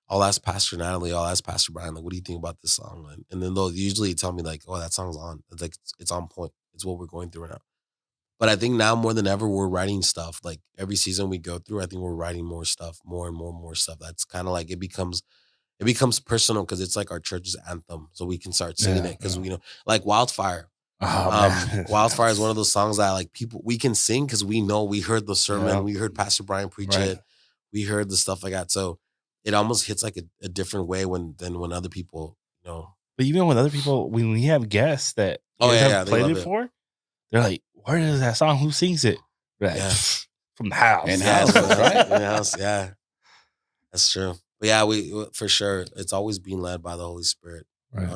I'll ask Pastor Natalie, I'll ask Pastor Brian, what do you think about this song? And then they'll usually tell me oh, that song's on. It's it's on point. It's what we're going through right now. But I think now more than ever, we're writing stuff. Every season we go through, I think we're writing more stuff, more and more stuff. That's kind of it becomes personal, because it's our church's anthem, so we can start singing it, because Wildfire. Wildfire is one of those songs that we can sing because we know we heard the sermon, we heard Pastor Brian preach it, we heard the stuff like that. So it almost hits a different way than when other people, But even with other people, when we have guests that haven't played it before, they're like, "Where is that song? Who sings it?" We're like, from the house, in-house, right? In-house, yeah, that's true. But yeah, we for sure, it's always being led by the Holy Spirit. Right.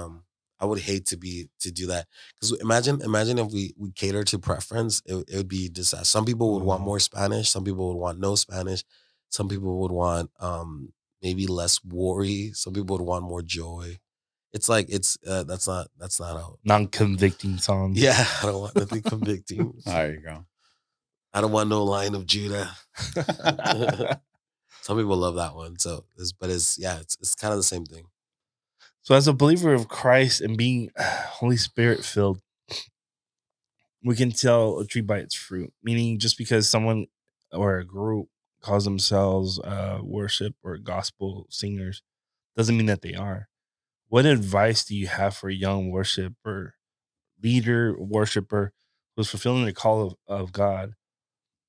I would hate to do that, because imagine if we cater to preference, it would be disaster. Some people would want more Spanish, some people would want no Spanish, some people would want maybe less worry, some people would want more joy. It's that's not how non-convicting songs. Yeah, I don't want nothing convicting. There you go. I don't want no Lion of Judah. Some people love that one. So, it's kind of the same thing. So, as a believer of Christ and being Holy Spirit filled, we can tell a tree by its fruit. Meaning, just because someone or a group calls themselves worship or gospel singers, doesn't mean that they are. What advice do you have for a young worshiper, leader, worshiper who's fulfilling the call of God,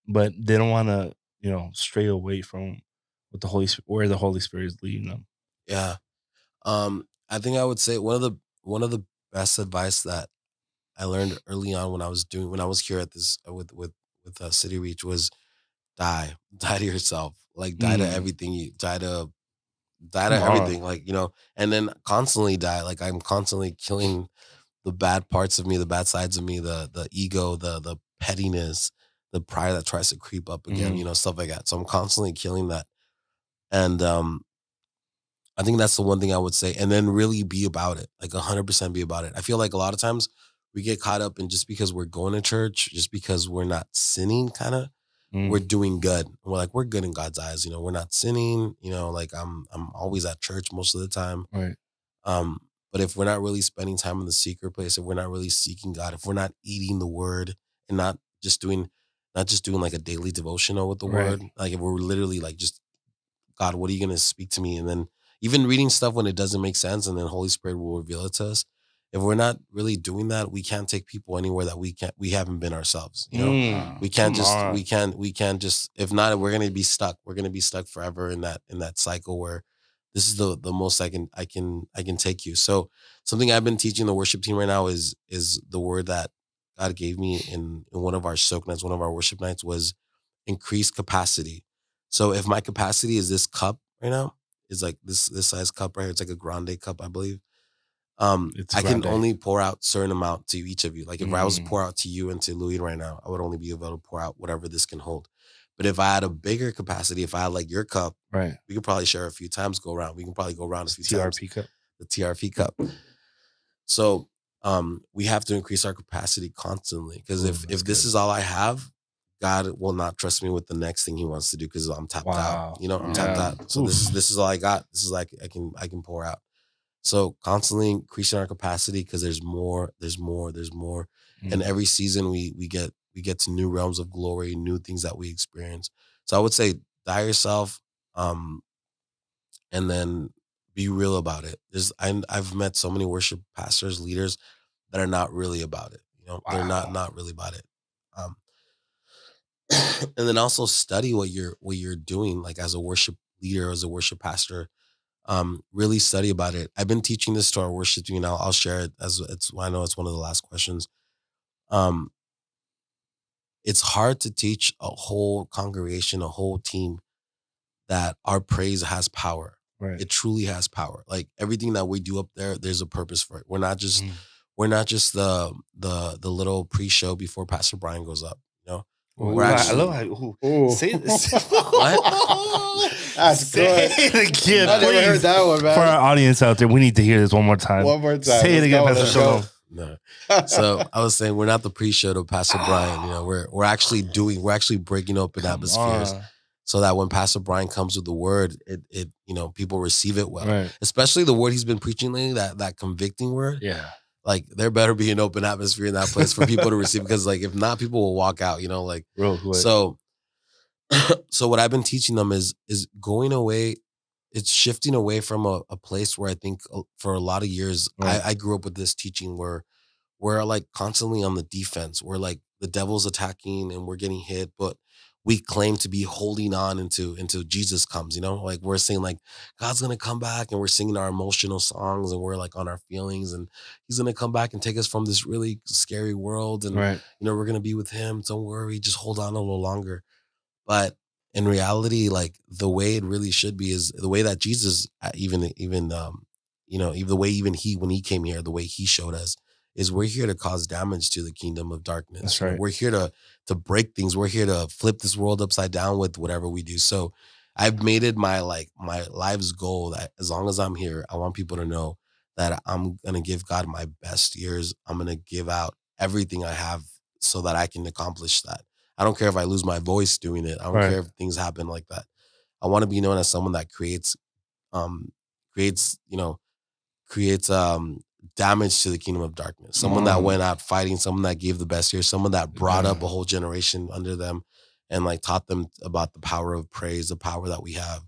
but they don't want to, stray away from what where the Holy Spirit is leading them? Yeah. I think I would say one of the best advice that I learned early on when I was here at this with City Reach was die to yourself, die to everything, die to everything, and then constantly die. I'm constantly killing the bad parts of me, the bad sides of me, the ego, the pettiness, the pride that tries to creep up again, stuff like that. So I'm constantly killing that. And I think that's the one thing I would say. And then really be about it, like 100% be about it. I feel like a lot of times we get caught up in just because we're going to church, just because we're not sinning, kind of, we're doing good. We're like, we're good in God's eyes. We're not sinning. Like I'm always at church most of the time. Right. But if we're not really spending time in the secret place, if we're not really seeking God, if we're not eating the word and not just doing like a daily devotional with the word, like if we're literally like, just, God, what are you going to speak to me? And then even reading stuff when it doesn't make sense, and then Holy Spirit will reveal it to us. If we're not really doing that, we can't take people anywhere that we haven't been ourselves. We can't just, if not, we're going to be stuck. We're going to be stuck forever in that cycle where this is the most I can take you. So something I've been teaching the worship team right now is the word that God gave me in one of our soak nights, one of our worship nights, was increase capacity. So if my capacity is this cup right now, is like this size cup right here, it's like a grande cup, I believe. I can only pour out certain amount to each of you. Like if I was to pour out to you and to Louis right now, I would only be able to pour out whatever this can hold. But if I had a bigger capacity, if I had like your cup, we could probably share a few times, go around. We can probably go around a few times. TRP cup. The TRP cup. So we have to increase our capacity constantly, because if this is all I have, God will not trust me with the next thing he wants to do, because I'm tapped out. I'm tapped out. So this is all I got. This is like I can pour out. So constantly increasing our capacity, because there's more. And every season we get to new realms of glory, new things that we experience. So I would say die yourself, and then be real about it. I've met so many worship pastors, leaders that are not really about it. They're not really about it. And then also study what you're doing, like as a worship leader, as a worship pastor. Really study about it. I've been teaching this to our worship team. I'll share it, as I know it's one of the last questions. It's hard to teach a whole congregation, a whole team, that our praise has power. Right. It truly has power. Like everything that we do up there, there's a purpose for it. We're not just the little pre-show before Pastor Brian goes up. We're actually, I love how say this. What? That's good. Say it again, I never please. heard that one, man. For our audience out there, we need to hear this one more time. One more time. Say it Let's again, go, Pastor let's go. Shalom. No. So I was saying, we're not the pre-show to Pastor Brian. We're actually breaking open atmospheres, so that when Pastor Brian comes with the word, it people receive it well. Right. Especially the word he's been preaching lately, that convicting word. Yeah. Like there better be an open atmosphere in that place for people to receive, because like if not, people will walk out. So what I've been teaching them is going away. It's shifting away from a place where I think for a lot of years, I grew up with this teaching where we're like constantly on the defense. We're like the devil's attacking and we're getting hit, but we claim to be holding on until Jesus comes, like we're saying like God's going to come back, and we're singing our emotional songs, and we're like on our feelings, and he's going to come back and take us from this really scary world. And, we're going to be with him. Don't worry, just hold on a little longer. But in reality, like the way it really should be is the way that Jesus, even the way when he came here, the way he showed us is we're here to cause damage to the kingdom of darkness. That's right. We're here to break things. We're here to flip this world upside down with whatever we do. So I've made it my life's goal that as long as I'm here, I want people to know that I'm going to give God my best years. I'm going to give out everything I have so that I can accomplish that. I don't care if I lose my voice doing it. I don't care if things happen like that. I want to be known as someone that creates damage to the kingdom of darkness. Someone that went out fighting, someone that gave the best years, someone that brought up a whole generation under them and like taught them about the power of praise, the power that we have,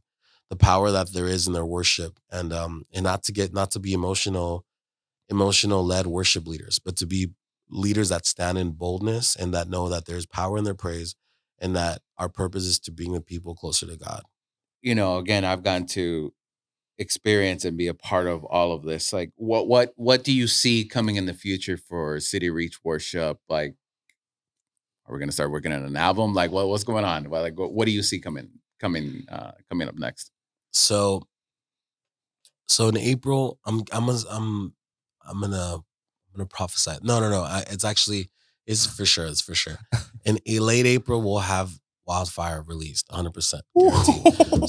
the power that there is in their worship, and not to be emotional led worship leaders, but to be leaders that stand in boldness and that know that there's power in their praise, and that our purpose is to bring the people closer to God. Again, I've gotten to experience and be a part of all of this. Like what do you see coming in the future for City Reach Worship? Like, are we going to start working on an album? Like what's going on? Like what do you see coming up next? So in April, I'm gonna prophesy. No. It's It's for sure. It's for sure. In late April, we'll have Wildfire released, 100%.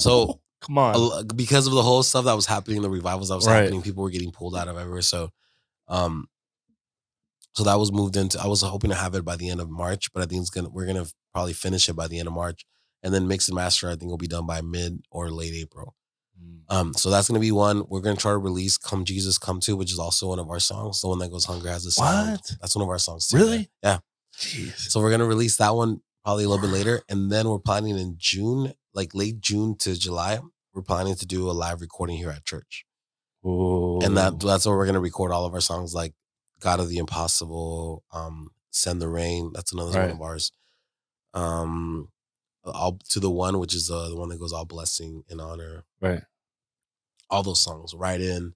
So come on, because of the whole stuff that was happening, the revivals that was Right. happening, people were getting pulled out of everywhere. So that was moved into. I was hoping to have it by the end of March, but I think we're gonna probably finish it by the end of March, and then mix and master. I think will be done by mid or late April. So that's gonna be one. We're gonna try to release "Come Jesus, Come To," which is also one of our songs. The one that goes "Hunger Has a Sound." What? That's one of our songs too. Really? Yeah. Jeez. So we're gonna release that one probably a little bit later, and then we're planning in June, like late June to July. We're planning to do a live recording here at church, and that's where we're gonna record all of our songs, like "God of the Impossible," "Send the Rain." That's another one of ours. All to the One, which is the one that goes "All Blessing and Honor." Right. All those songs right in.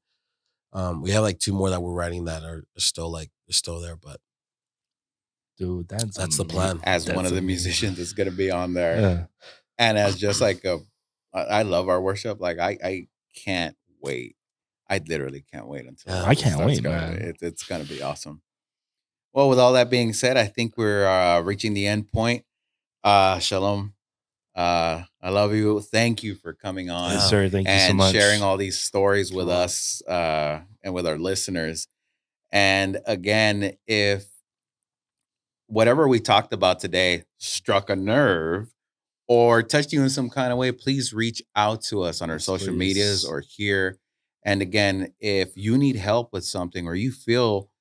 We have like 2 more that we're writing that are still there, but Dude, that's the plan. As one of the musicians that's going to be on there, and as just like I love our worship. Like I can't wait. I literally can't wait until I can't wait, going. man. It's going to be awesome. Well, with all that being said, I think we're reaching the end point. Shalom. I love you. Thank you for coming on. Yes, sir. Thank you so much. And sharing all these stories with us and with our listeners. And again, if whatever we talked about today struck a nerve or touched you in some kind of way, please reach out to us on our social medias or here. And again, if you need help with something or you feel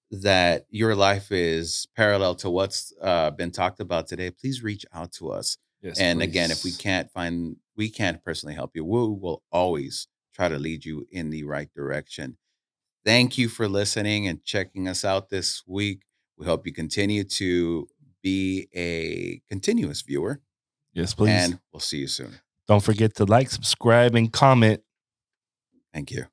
that your life is parallel to what's been talked about today, please reach out to us. Yes, and please. Again, if we can't personally help you, we will always try to lead you in the right direction. Thank you for listening and checking us out this week. We hope you continue to be a continuous viewer. Yes, please. And we'll see you soon. Don't forget to like, subscribe, and comment. Thank you.